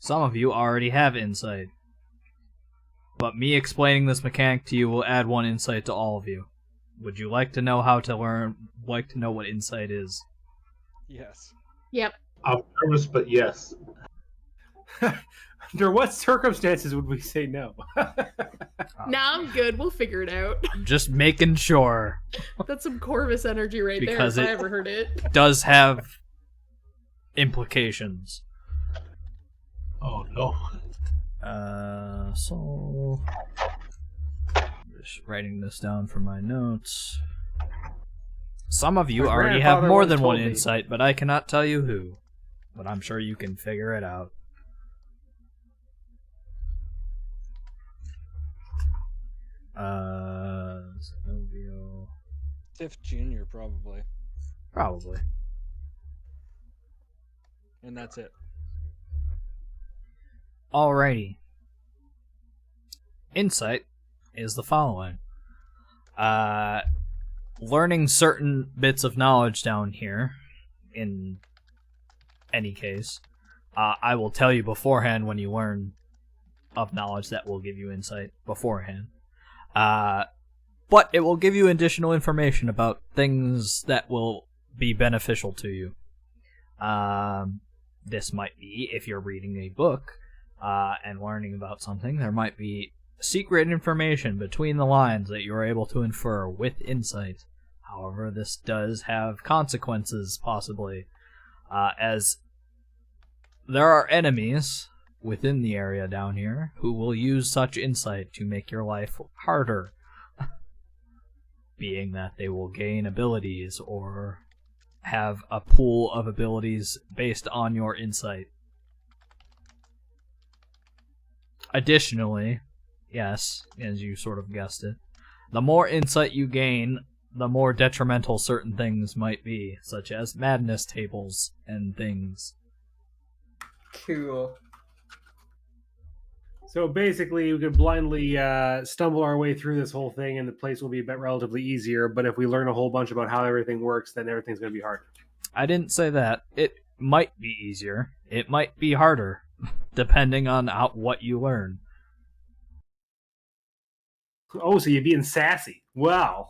Some of you already have Insight, but me explaining this mechanic to you will add 1 insight to all of you. Would you like to know how to learn, like to know what Insight is? Yes. Yep. I'm nervous, but yes. Under what circumstances would we say no? Nah, I'm good. We'll figure it out. I'm just making sure. That's some Corvus energy right Because there, if it- I ever heard it. Does have implications. Oh no. So... just writing this down for my notes. Some of you My already have grandfather more once than one told me. insight, but I cannot tell you who. But I'm sure you can figure it out. Zenobio... Tiff Jr. probably. Probably. And that's it. Alrighty. Insight is the following. Learning certain bits of knowledge down here, in any case, I will tell you beforehand when you learn of knowledge that will give you insight beforehand. But it will give you additional information about things that will be beneficial to you. This might be, if you're reading a book and learning about something, there might be secret information between the lines that you are able to infer with insight. However, this does have consequences, possibly, as there are enemies within the area down here who will use such insight to make your life harder, being that they will gain abilities or have a pool of abilities based on your insight. Additionally, yes, as you sort of guessed it, the more insight you gain, the more detrimental certain things might be, such as madness tables and things. Cool. So basically, we could blindly stumble our way through this whole thing, and the place will be a bit relatively easier. But if we learn a whole bunch about how everything works, then everything's going to be harder. I didn't say that. It might be easier. It might be harder, depending on what you learn. Oh, so you're being sassy. Wow.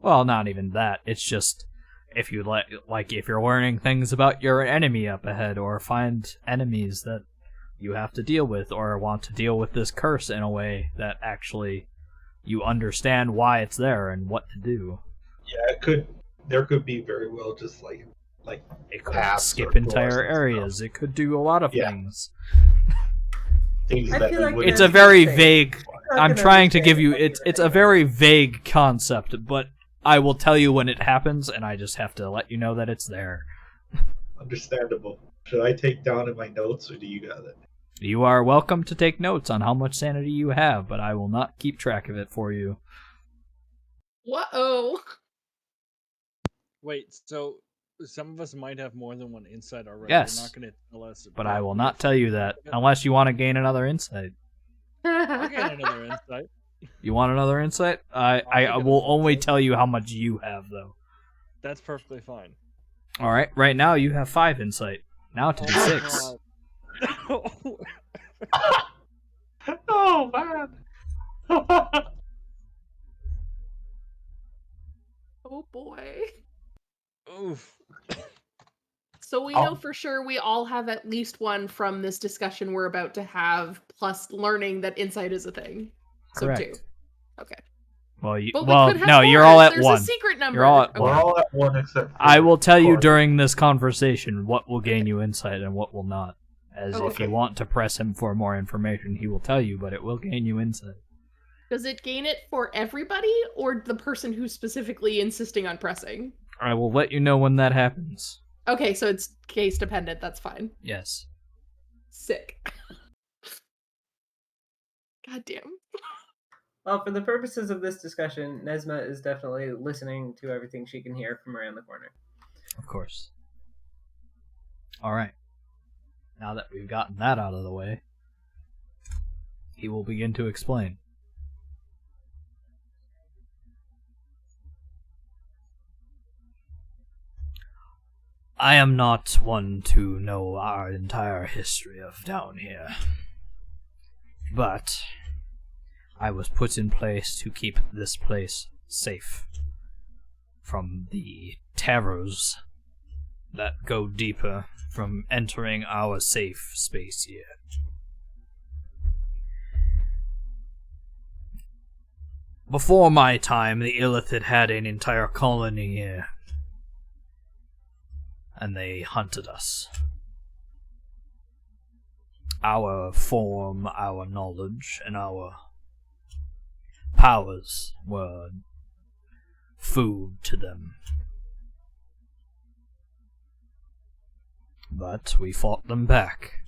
Well, not even that. It's just if you like if you're learning things about your enemy up ahead, or find enemies that you have to deal with, or want to deal with this curse in a way that actually you understand why it's there and what to do. Yeah, there could be very well just like It could paths skip or entire doors and areas. stuff. It could do a lot of Yeah. things. Things I that feel we like wouldn't It's a That's very insane. vague. Not I'm gonna trying to understand give you it. it's a very vague concept, but I will tell you when it happens, and I just have to let you know that it's there. understandable. Should I take down in my notes, or do you got it? You are welcome to take notes on how much sanity you have, but I will not keep track of it for you. Whoa. Wait, so some of us might have more than one insight already. Yes. You're not going to tell us. But I will not tell you that unless you want to gain another insight. I'll get another insight. You want another insight? I will only tell you how much you have, though. That's perfectly fine. All right. Right now you have 5 insight. Now to do 6. Oh man! Oh boy. Oof. So we know for sure we all have at least one from this discussion we're about to have, plus learning that insight is a thing. So Correct. 2. Okay. Well, But we well, could have no, more you're if all at there's 1. a secret number. You're all at Okay. We're 1. all at one except. For I will tell you Cor- during this conversation what will gain you insight and what will not. As if Okay. you want to press him for more information, he will tell you, but it will gain you insight. Does it gain it for everybody or the person who's specifically insisting on pressing? I will let you know when that happens. Okay, so it's case dependent. That's fine. Yes. Sick. God damn. Well, for the purposes of this discussion, Nesma is definitely listening to everything she can hear from around the corner. Of course. Alright. Now that we've gotten that out of the way, he will begin to explain. I am not one to know our entire history of down here, but I was put in place to keep this place safe from the terrors that go deeper from entering our safe space here. Before my time, the Illithid had an entire colony here, and they hunted us. Our form, our knowledge, and our powers were food to them. But we fought them back,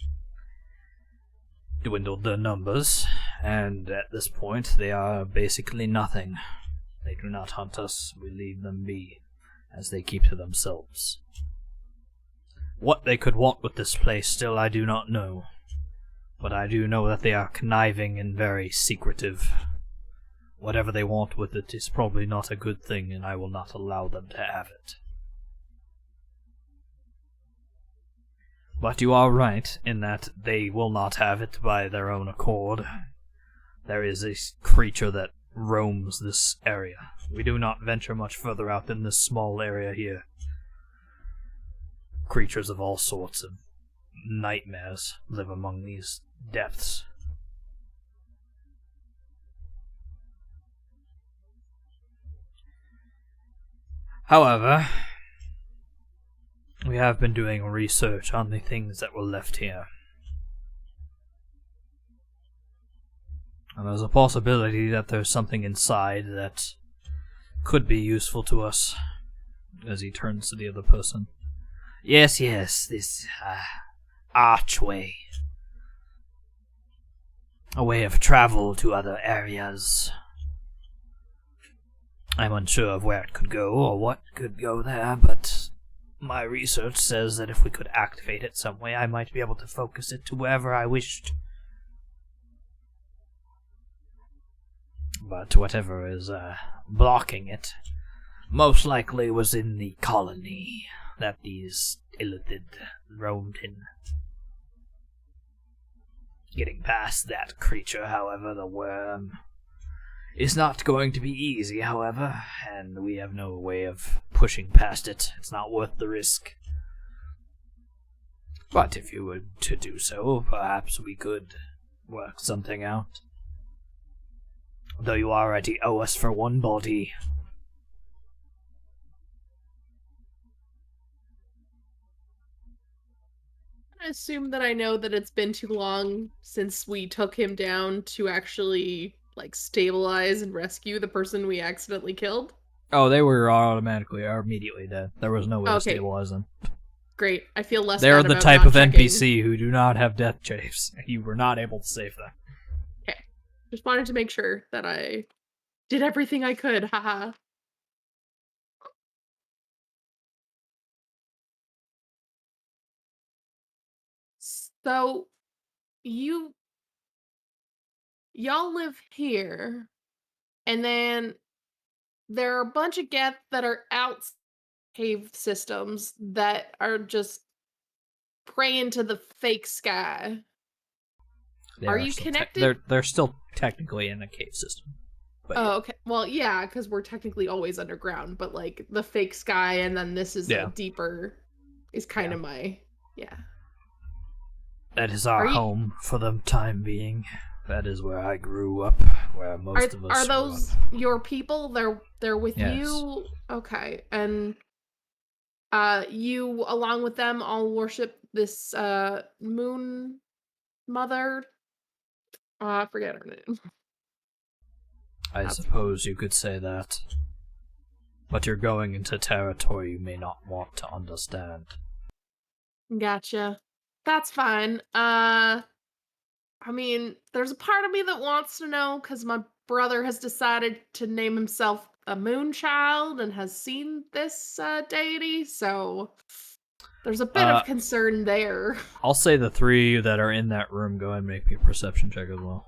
dwindled their numbers, and at this point they are basically nothing. They do not hunt us, we leave them be, as they keep to themselves. What they could want with this place still I do not know, but I do know that they are conniving and very secretive. Whatever they want with it is probably not a good thing, and I will not allow them to have it. But you are right in that they will not have it by their own accord. There is a creature that roams this area. We do not venture much further out than this small area here. Creatures of all sorts of nightmares live among these depths. However, we have been doing research on the things that were left here. And there's a possibility that there's something inside that could be useful to us. As he turns to the other person. Yes, this archway. A way of travel to other areas. I'm unsure of where it could go or what could go there, but my research says that if we could activate it some way, I might be able to focus it to wherever I wished. But whatever is blocking it most likely was in the colony that these Illithid roamed in. Getting past that creature, however, the worm, is not going to be easy, however, and we have no way of pushing past it. It's not worth the risk. But if you were to do so, perhaps we could work something out. Though you already owe us for one body. I assume that I know that it's been too long since we took him down to actually, like, stabilize and rescue the person we accidentally killed. Oh, they were automatically or immediately dead. There was no way to stabilize them. Great. I feel less They're bad the about type not of checking. NPC who do not have death chafes. You were not able to save them. Okay. Just wanted to make sure that I did everything I could. Haha. So, y'all live here, and then there are a bunch of geth that are out cave systems that are just praying to the fake sky. Are you connected? They're still technically in a cave system. But oh, okay. Well, yeah, because we're technically always underground, but like the fake sky, and then this is a deeper. Is kind of my That is our home for the time being. That is where I grew up, where most of us are those grew up. Your people? They're with you? Okay. And you along with them all worship this moon mother? I forget her name. I suppose you could say that. But you're going into territory you may not want to understand. Gotcha. That's fine. I mean, there's a part of me that wants to know because my brother has decided to name himself a Moonchild and has seen this deity, so there's a bit of concern there. I'll say the three that are in that room go ahead and make me a perception check as well.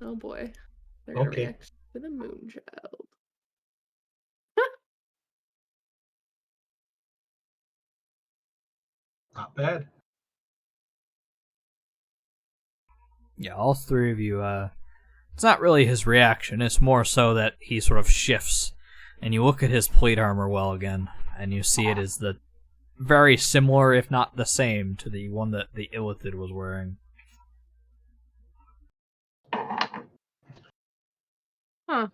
Oh boy. They're gonna react to the Moonchild. Not bad. Yeah, all three of you, it's not really his reaction, it's more so that he sort of shifts, and you look at his plate armor well again, and you see it is the very similar, if not the same, to the one that the Illithid was wearing. Huh.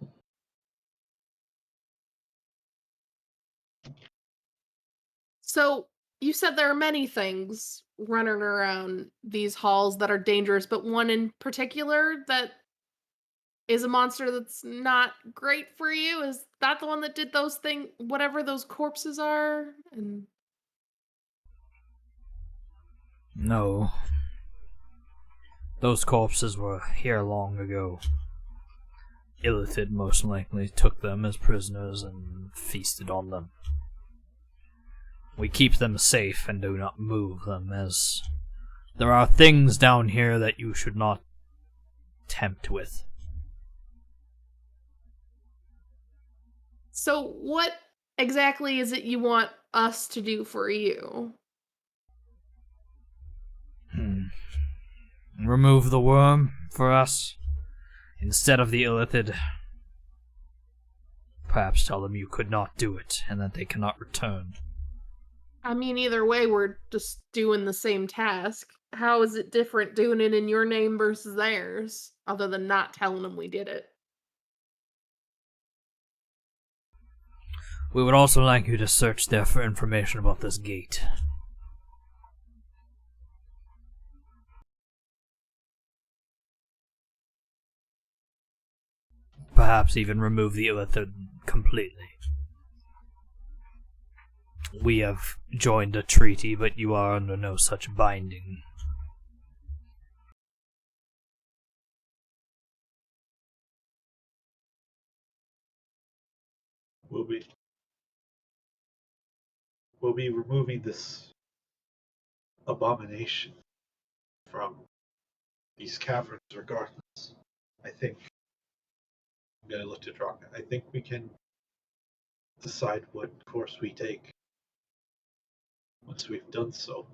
So, you said there are many things running around these halls that are dangerous, but one in particular that is a monster that's not great for you? Is that the one that did those things, whatever those corpses are? And No. Those corpses were here long ago. Illithid most likely took them as prisoners and feasted on them. We keep them safe and do not move them, as there are things down here that you should not tempt with. so what exactly is it you want us to do for you? Remove the worm for us instead of the Illithid. Perhaps tell them you could not do it and that they cannot return. I mean, either way, we're just doing the same task. How is it different doing it in your name versus theirs, other than not telling them we did it? We would also like you to search there for information about this gate. Perhaps even remove the Aether completely. We have joined a treaty, but you are under no such binding. We'll be removing this abomination from these caverns regardless. I think I'm gonna look to Draka. I think we can decide what course we take once we've done so.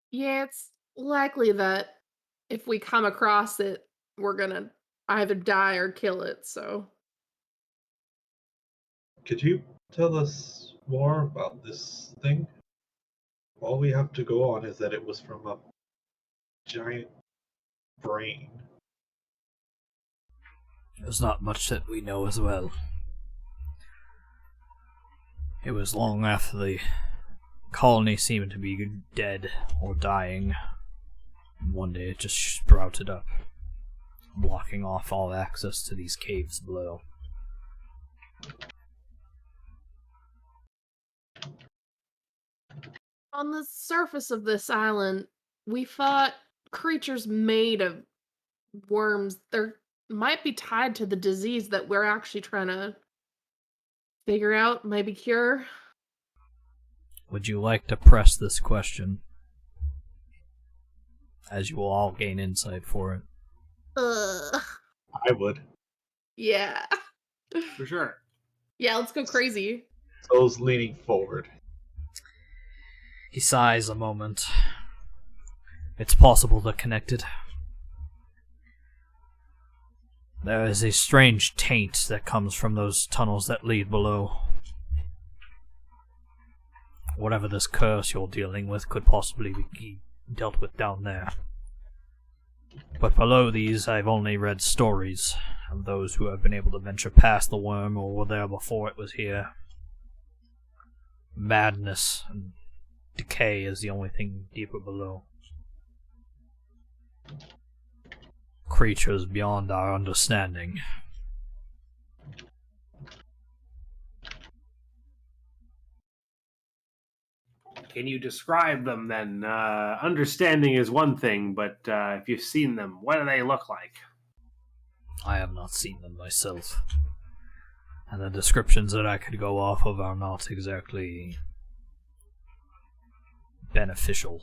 Yeah, it's likely that if we come across it, we're gonna either die or kill it, so. Could you tell us more about this thing? All we have to go on is that it was from a giant brain. There's not much that we know as well. It was long after the colony seemed to be dead or dying. One day it just sprouted up, blocking off all access to these caves below. On the surface of this island, we thought creatures made of worms, they might be tied to the disease that we're actually trying to figure out, maybe cure. Would you like to press this question? As you will all gain insight for it. I would. Yeah. For sure. Yeah, let's go crazy. So's leaning forward. He sighs a moment. It's possible they're connected. There is a strange taint that comes from those tunnels that lead below. Whatever this curse you're dealing with could possibly be dealt with down there. But below these, I've only read stories of those who have been able to venture past the worm or were there before it was here. Madness and decay is the only thing deeper below. Creatures beyond our understanding. Can you describe them then? Understanding is one thing, but if you've seen them, what do they look like? I have not seen them myself. And the descriptions that I could go off of are not exactly beneficial.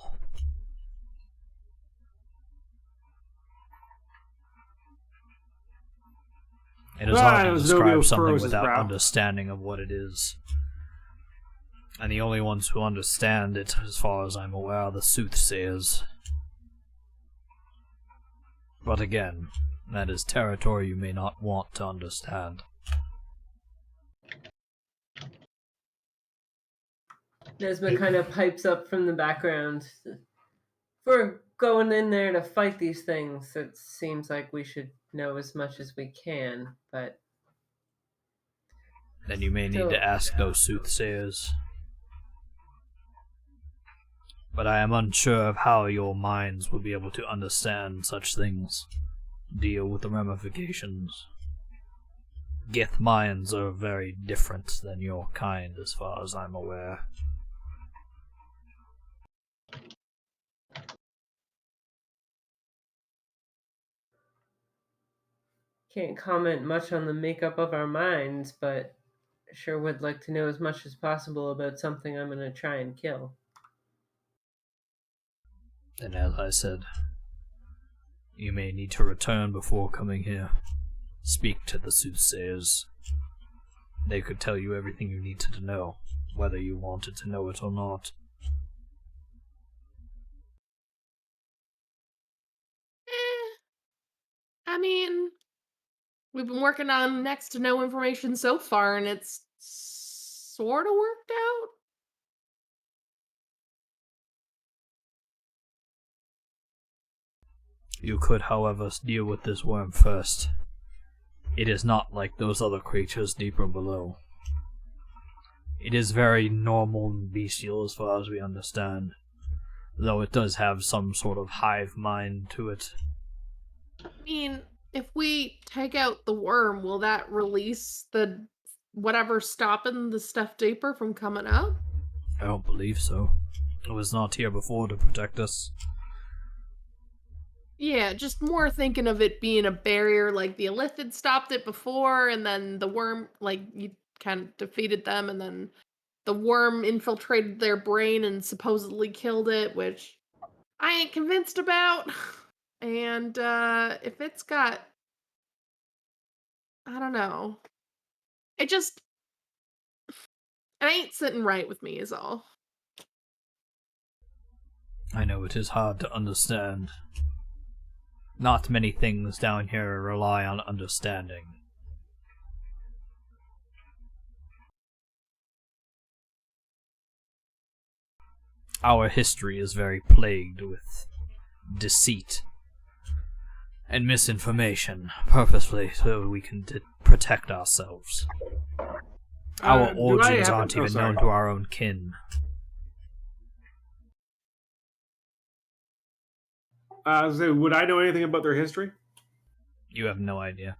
It is hard to describe something without understanding of what it is. And the only ones who understand it, as far as I'm aware, are the soothsayers. But again, that is territory you may not want to understand. Nesma kind of pipes up from the background. If we're going in there to fight these things, it seems like we should know as much as we can, but... Then you may need to ask those soothsayers. But I am unsure of how your minds will be able to understand such things, deal with the ramifications. Gith minds are very different than your kind, as far as I'm aware. Can't comment much on the makeup of our minds, but sure would like to know as much as possible about something I'm going to try and kill. And as I said, you may need to return before coming here. Speak to the soothsayers. They could tell you everything you needed to know, whether you wanted to know it or not. I mean, we've been working on next to no information so far, and it's sort of worked out. You could, however, deal with this worm first. It is not like those other creatures deeper below. It is very normal and bestial as far as we understand, though it does have some sort of hive mind to it. I mean, if we take out the worm, will that release the whatever stopping the stuff deeper from coming up? I don't believe so. It was not here before to protect us. Yeah, just more thinking of it being a barrier, like the Illithid stopped it before, and then the worm, like, you kind of defeated them, and then the worm infiltrated their brain and supposedly killed it, which I ain't convinced about. And if it's got, I don't know. It ain't sitting right with me is all. I know it is hard to understand. Not many things down here rely on understanding. Our history is very plagued with deceit and misinformation, purposely so we can protect ourselves. Our origins aren't even known to our own kin. So would I know anything about their history? You have no idea.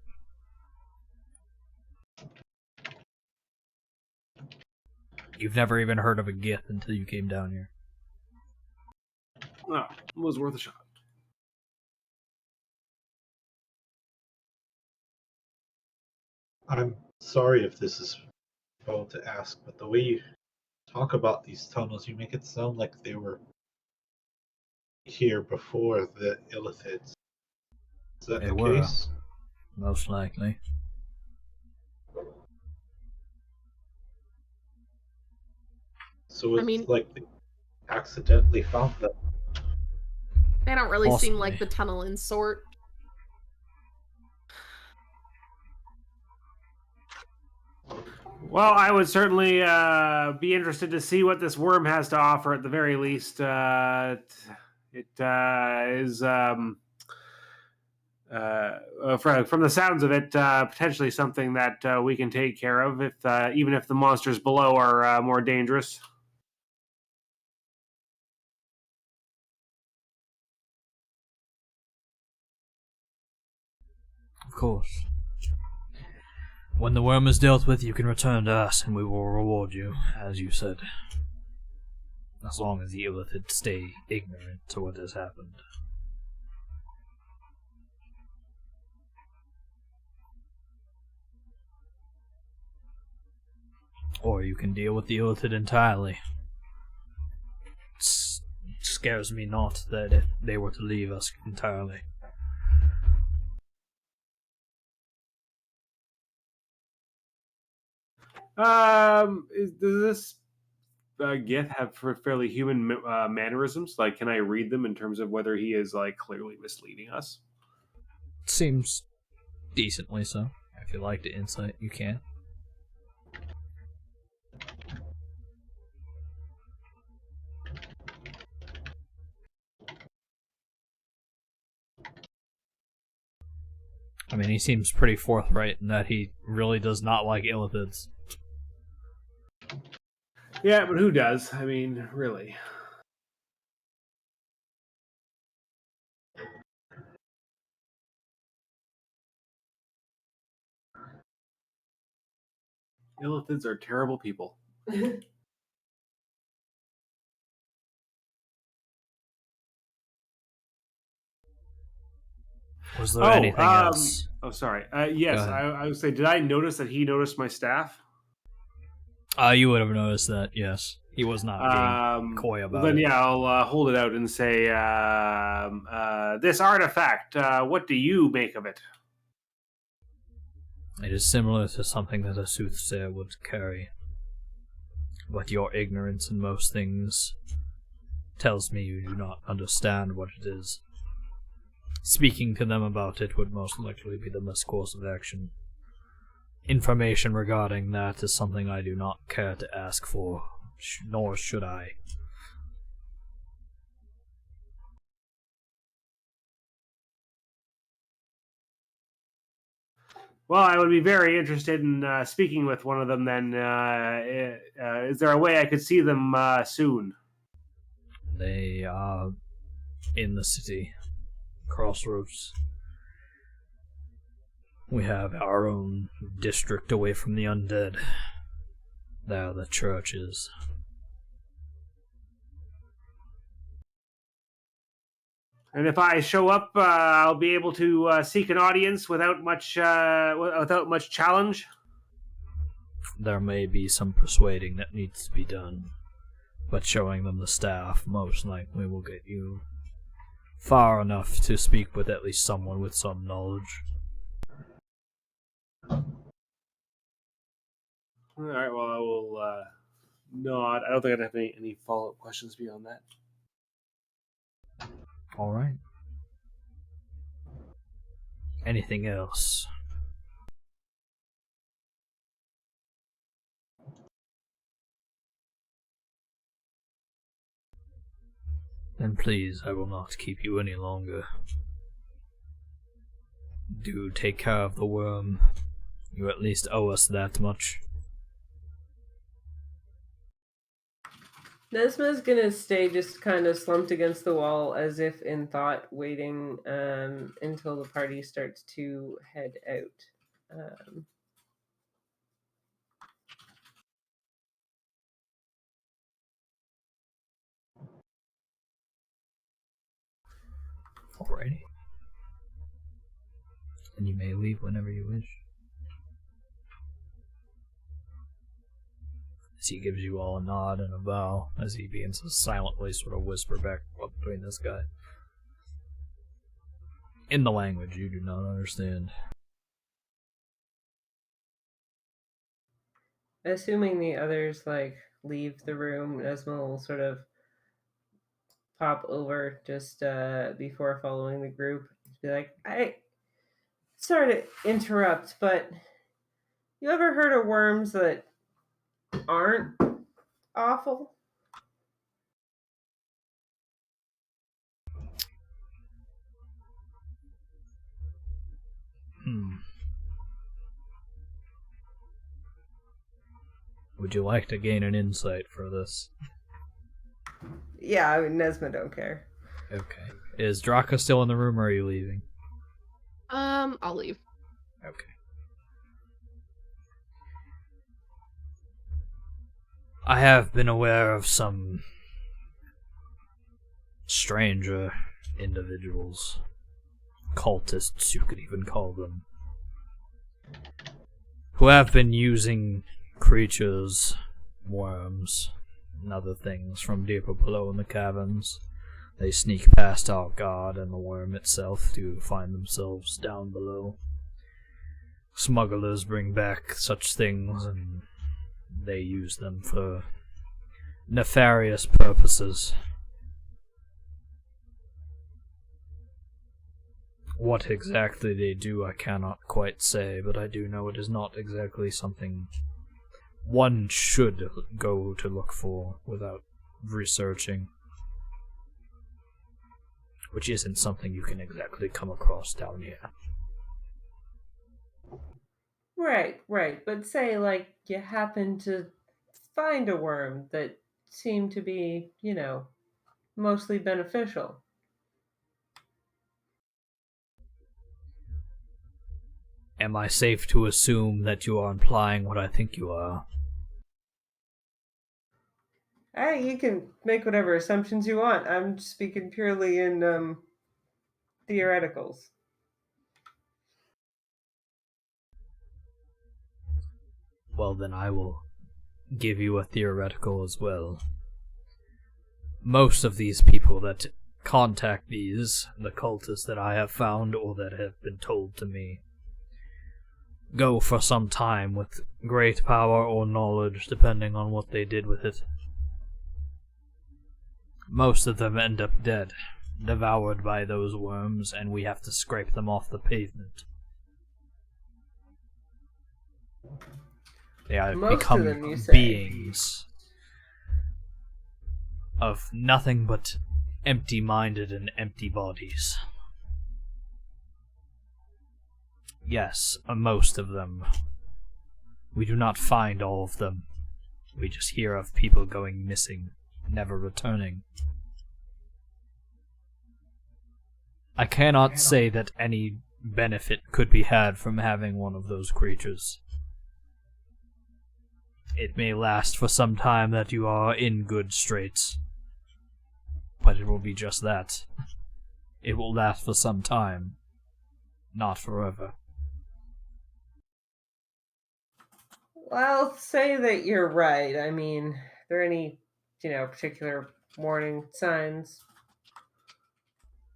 You've never even heard of a Gith until you came down here. Oh, it was worth a shot. I'm sorry if this is prone to ask, but the way you talk about these tunnels, you make it sound like they were here before the Illithids. Is that They the were. case? Most likely. So it's mean- like they accidentally found them. They don't really seem Possibly. like the tunneling sort. Well, I would certainly be interested to see what this worm has to offer. At the very least, it is from the sounds of it, potentially something that we can take care of. If even if the monsters below are more dangerous. Of course. When the worm is dealt with, you can return to us, and we will reward you, as you said. As long as the Illithid stay ignorant to what has happened. Or you can deal with the Illithid entirely. It scares me not that if they were to leave us entirely. Does this Gith have fairly human mannerisms? Like, can I read them in terms of whether he is like clearly misleading us? Seems decently so. If you like the insight, you can. I mean, he seems pretty forthright in that he really does not like Illithids. Yeah, but who does? I mean, really. Illithids are terrible people. Was there anything else? Oh, sorry. Yes, Go ahead. I would say, did I notice that he noticed my staff? You would have noticed that, yes. He was not being coy about then, it. yeah, I'll hold it out and say, this artifact, what do you make of it? It is similar to something that a soothsayer would carry. But your ignorance in most things tells me you do not understand what it is. Speaking to them about it would most likely be the best course of action. Information regarding that is something I do not care to ask for, nor should I. Well, I would be very interested in speaking with one of them then. Is there a way I could see them soon? They are in the city. Crossroads. We have our own district away from the undead. There the church is. And if I show up, I'll be able to seek an audience without much challenge. There may be some persuading that needs to be done, but showing them the staff most likely will get you far enough to speak with at least someone with some knowledge. All right. Well, I will nod. I don't think I'd have any follow-up questions beyond that. All right. Anything else? Then please, I will not keep you any longer. Do take care of the worm. You at least owe us that much. Nesma's gonna stay just kind of slumped against the wall as if in thought, waiting until the party starts to head out. Alrighty. And you may leave whenever you wish. As he gives you all a nod and a bow, as he begins to silently sort of whisper back up between this guy. In the language you do not understand. Assuming the others leave the room, Nesma will sort of pop over just before following the group. Be like, sorry to interrupt, but you ever heard of worms that aren't awful? Would you like to gain an insight for this? Yeah, I mean, Nesma don't care. Okay. Is Draka still in the room or are you leaving? I'll leave. Okay. I have been aware of some stranger individuals, cultists you could even call them, who have been using creatures, worms, and other things from deeper below in the caverns. They sneak past our guard and the worm itself to find themselves down below. Smugglers bring back such things and they use them for nefarious purposes. What exactly they do I cannot quite say, but I do know it is not exactly something one should go to look for without researching. Which isn't something you can exactly come across down here. Right. But say, you happen to find a worm that seemed to be, mostly beneficial. Am I safe to assume that you are implying what I think you are? You can make whatever assumptions you want. I'm speaking purely in theoreticals. Well, then I will give you a theoretical as well. Most of these people that contact the cultists that I have found or that have been told to me, go for some time with great power or knowledge, depending on what they did with it. Most of them end up dead, devoured by those worms, and we have to scrape them off the pavement. They have become beings of nothing but empty-minded and empty bodies. Yes, most of them. We do not find all of them. We just hear of people going missing, never returning. I cannot say that any benefit could be had from having one of those creatures. It may last for some time that you are in good straits, but it will be just that. It will last for some time, not forever. Well, I'll say that you're right. I mean, are there any, particular warning signs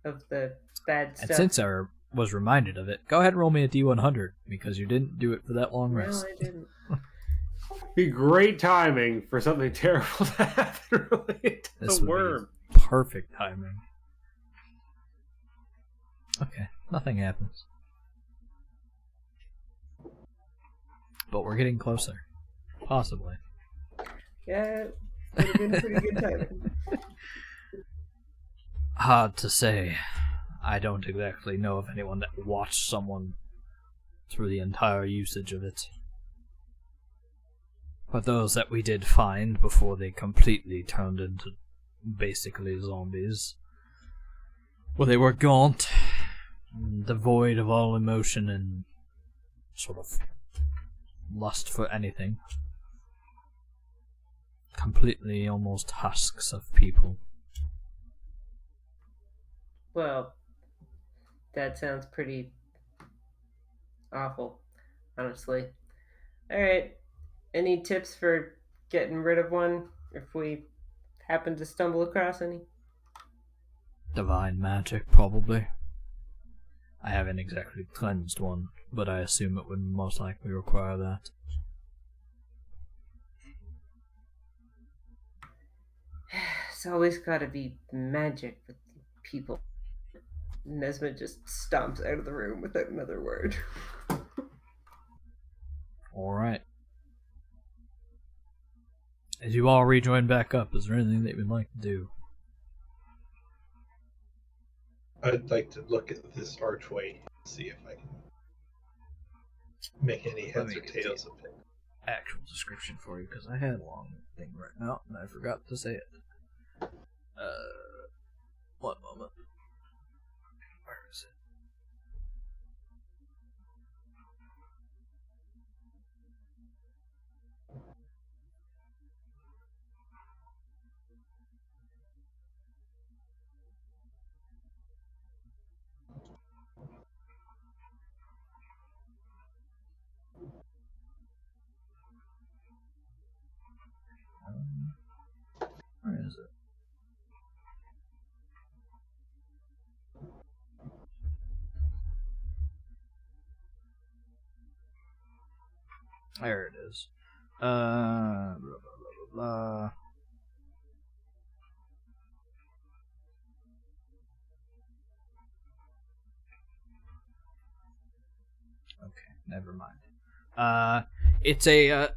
of the bad stuff? And since I was reminded of it, go ahead and roll me a D100, because you didn't do it for that long rest. No, I didn't. Be great timing for something terrible to happen related to This the would worm. be perfect timing. Okay, nothing happens. But we're getting closer. Possibly. Yeah, would have been pretty good timing. Hard to say. I don't exactly know of anyone that watched someone through the entire usage of it. But those that we did find before they completely turned into basically zombies, well, they were gaunt, devoid of all emotion and sort of lust for anything. Completely almost husks of people. Well, that sounds pretty awful, honestly. Alright, any tips for getting rid of one if we happen to stumble across any? Divine magic, probably. I haven't exactly cleansed one, but I assume it would most likely require that. It's always gotta be magic with people. Nesma just stomps out of the room without another word. Alright. As you all rejoin back up, is there anything that you would like to do? I'd like to look at this archway and see if I can make any heads or tails of it. Actual description for you, because I had a long thing right now, and I forgot to say it. One moment. Where is it? Where is it? There it is. Blah, blah, blah, blah. Okay, never mind. It's a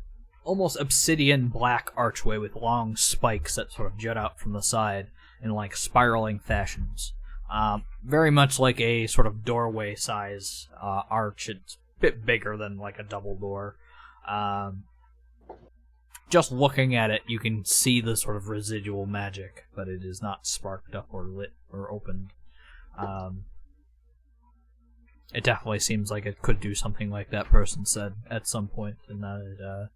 almost obsidian black archway with long spikes that sort of jut out from the side in like spiraling fashions. Very much like a sort of doorway size arch. It's a bit bigger than like a double door. Just looking at it, you can see the sort of residual magic, but it is not sparked up or lit or opened. It definitely seems like it could do something like that person said at some point, and that it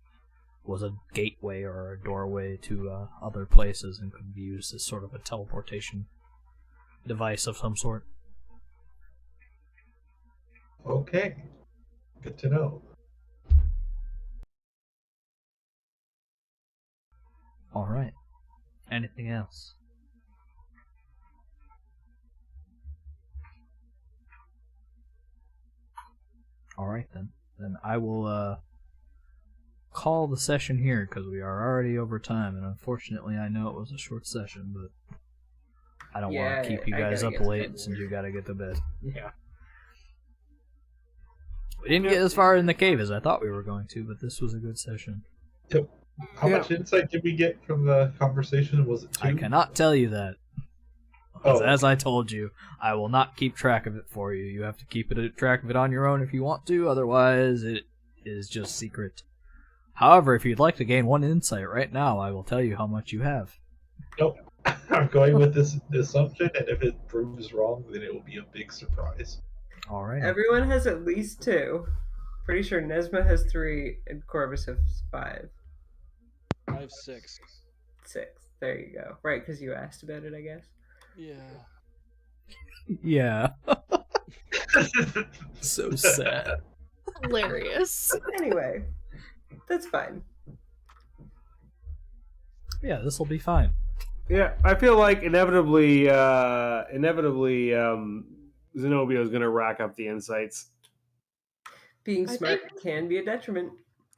was a gateway or a doorway to other places and could be used as sort of a teleportation device of some sort. Okay. Good to know. Alright. Anything else? Alright then. Then I will call the session here because we are already over time, and unfortunately I know it was a short session, but I don't want to keep you guys up late since you gotta get to bed. Yeah. We didn't get as far in the cave as I thought we were going to, but this was a good session. Yep. How much insight did we get from the conversation? Was it 2? I cannot tell you that. Because Oh, as I told you, I will not keep track of it for you. You have to keep track of it on your own if you want to, otherwise it is just secret. However, if you'd like to gain 1 insight right now, I will tell you how much you have. nope. I'm going with this assumption, and if it proves wrong, then it will be a big surprise. Alright. Everyone has at least 2. Pretty sure Nesma has 3 and Corvus has 5. I have 6. 6. There you go. Right, because you asked about it, I guess. Yeah. Yeah. So sad. Hilarious. Anyway, that's fine. Yeah, this will be fine. Yeah, I feel like inevitably, Zenobia is going to rack up the insights. Being I smart think- can be a detriment.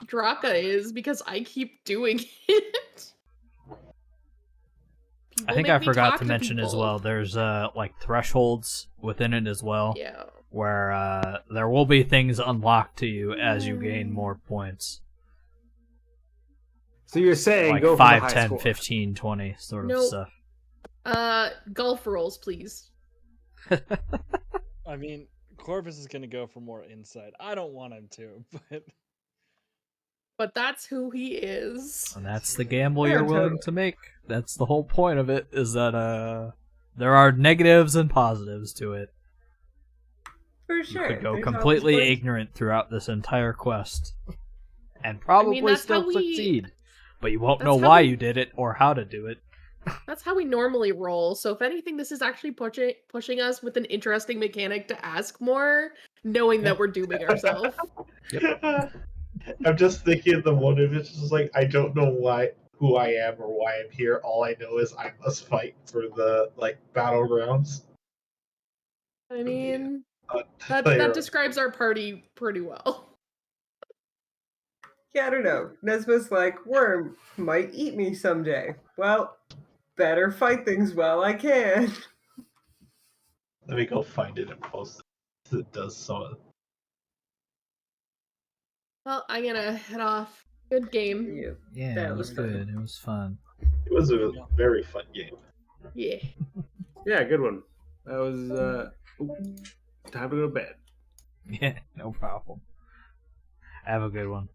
Draka is because I keep doing it. I think I forgot to mention as well, there's like thresholds within it as well, Yeah. where there will be things unlocked to you as you gain more points. So you're saying Like go 5, for the high 10, score. 15, 20 sort of Nope. stuff. Golf rolls, please. I mean, Corvus is going to go for more insight. I don't want him to, but But that's who he is. And that's the gamble Yeah, you're willing totally. to make. That's the whole point of it, is that there are negatives and positives to it. For You sure. could go There's completely always ways- ignorant throughout this entire quest. And probably that's still how we- succeed. But you won't that's know how why we- you did it or how to do it. That's how we normally roll. So if anything, this is actually pushing us with an interesting mechanic to ask more, knowing that we're dooming ourselves. I'm just thinking of the one of it's just like I don't know who I am or why I'm here. All I know is I must fight for the battlegrounds. I mean, Player. that describes our party pretty well. Yeah, I don't know. Nesma's like, Worm might eat me someday. Well, better fight things while I can. Let me go find it and post it. It does some of Well, I'm gonna head off. Good game. Yeah. Yeah, That it was was fun. good. It was fun. it was a very fun game. Yeah. Yeah, good one. That was time to go to bed. Yeah, no problem. Have a good one.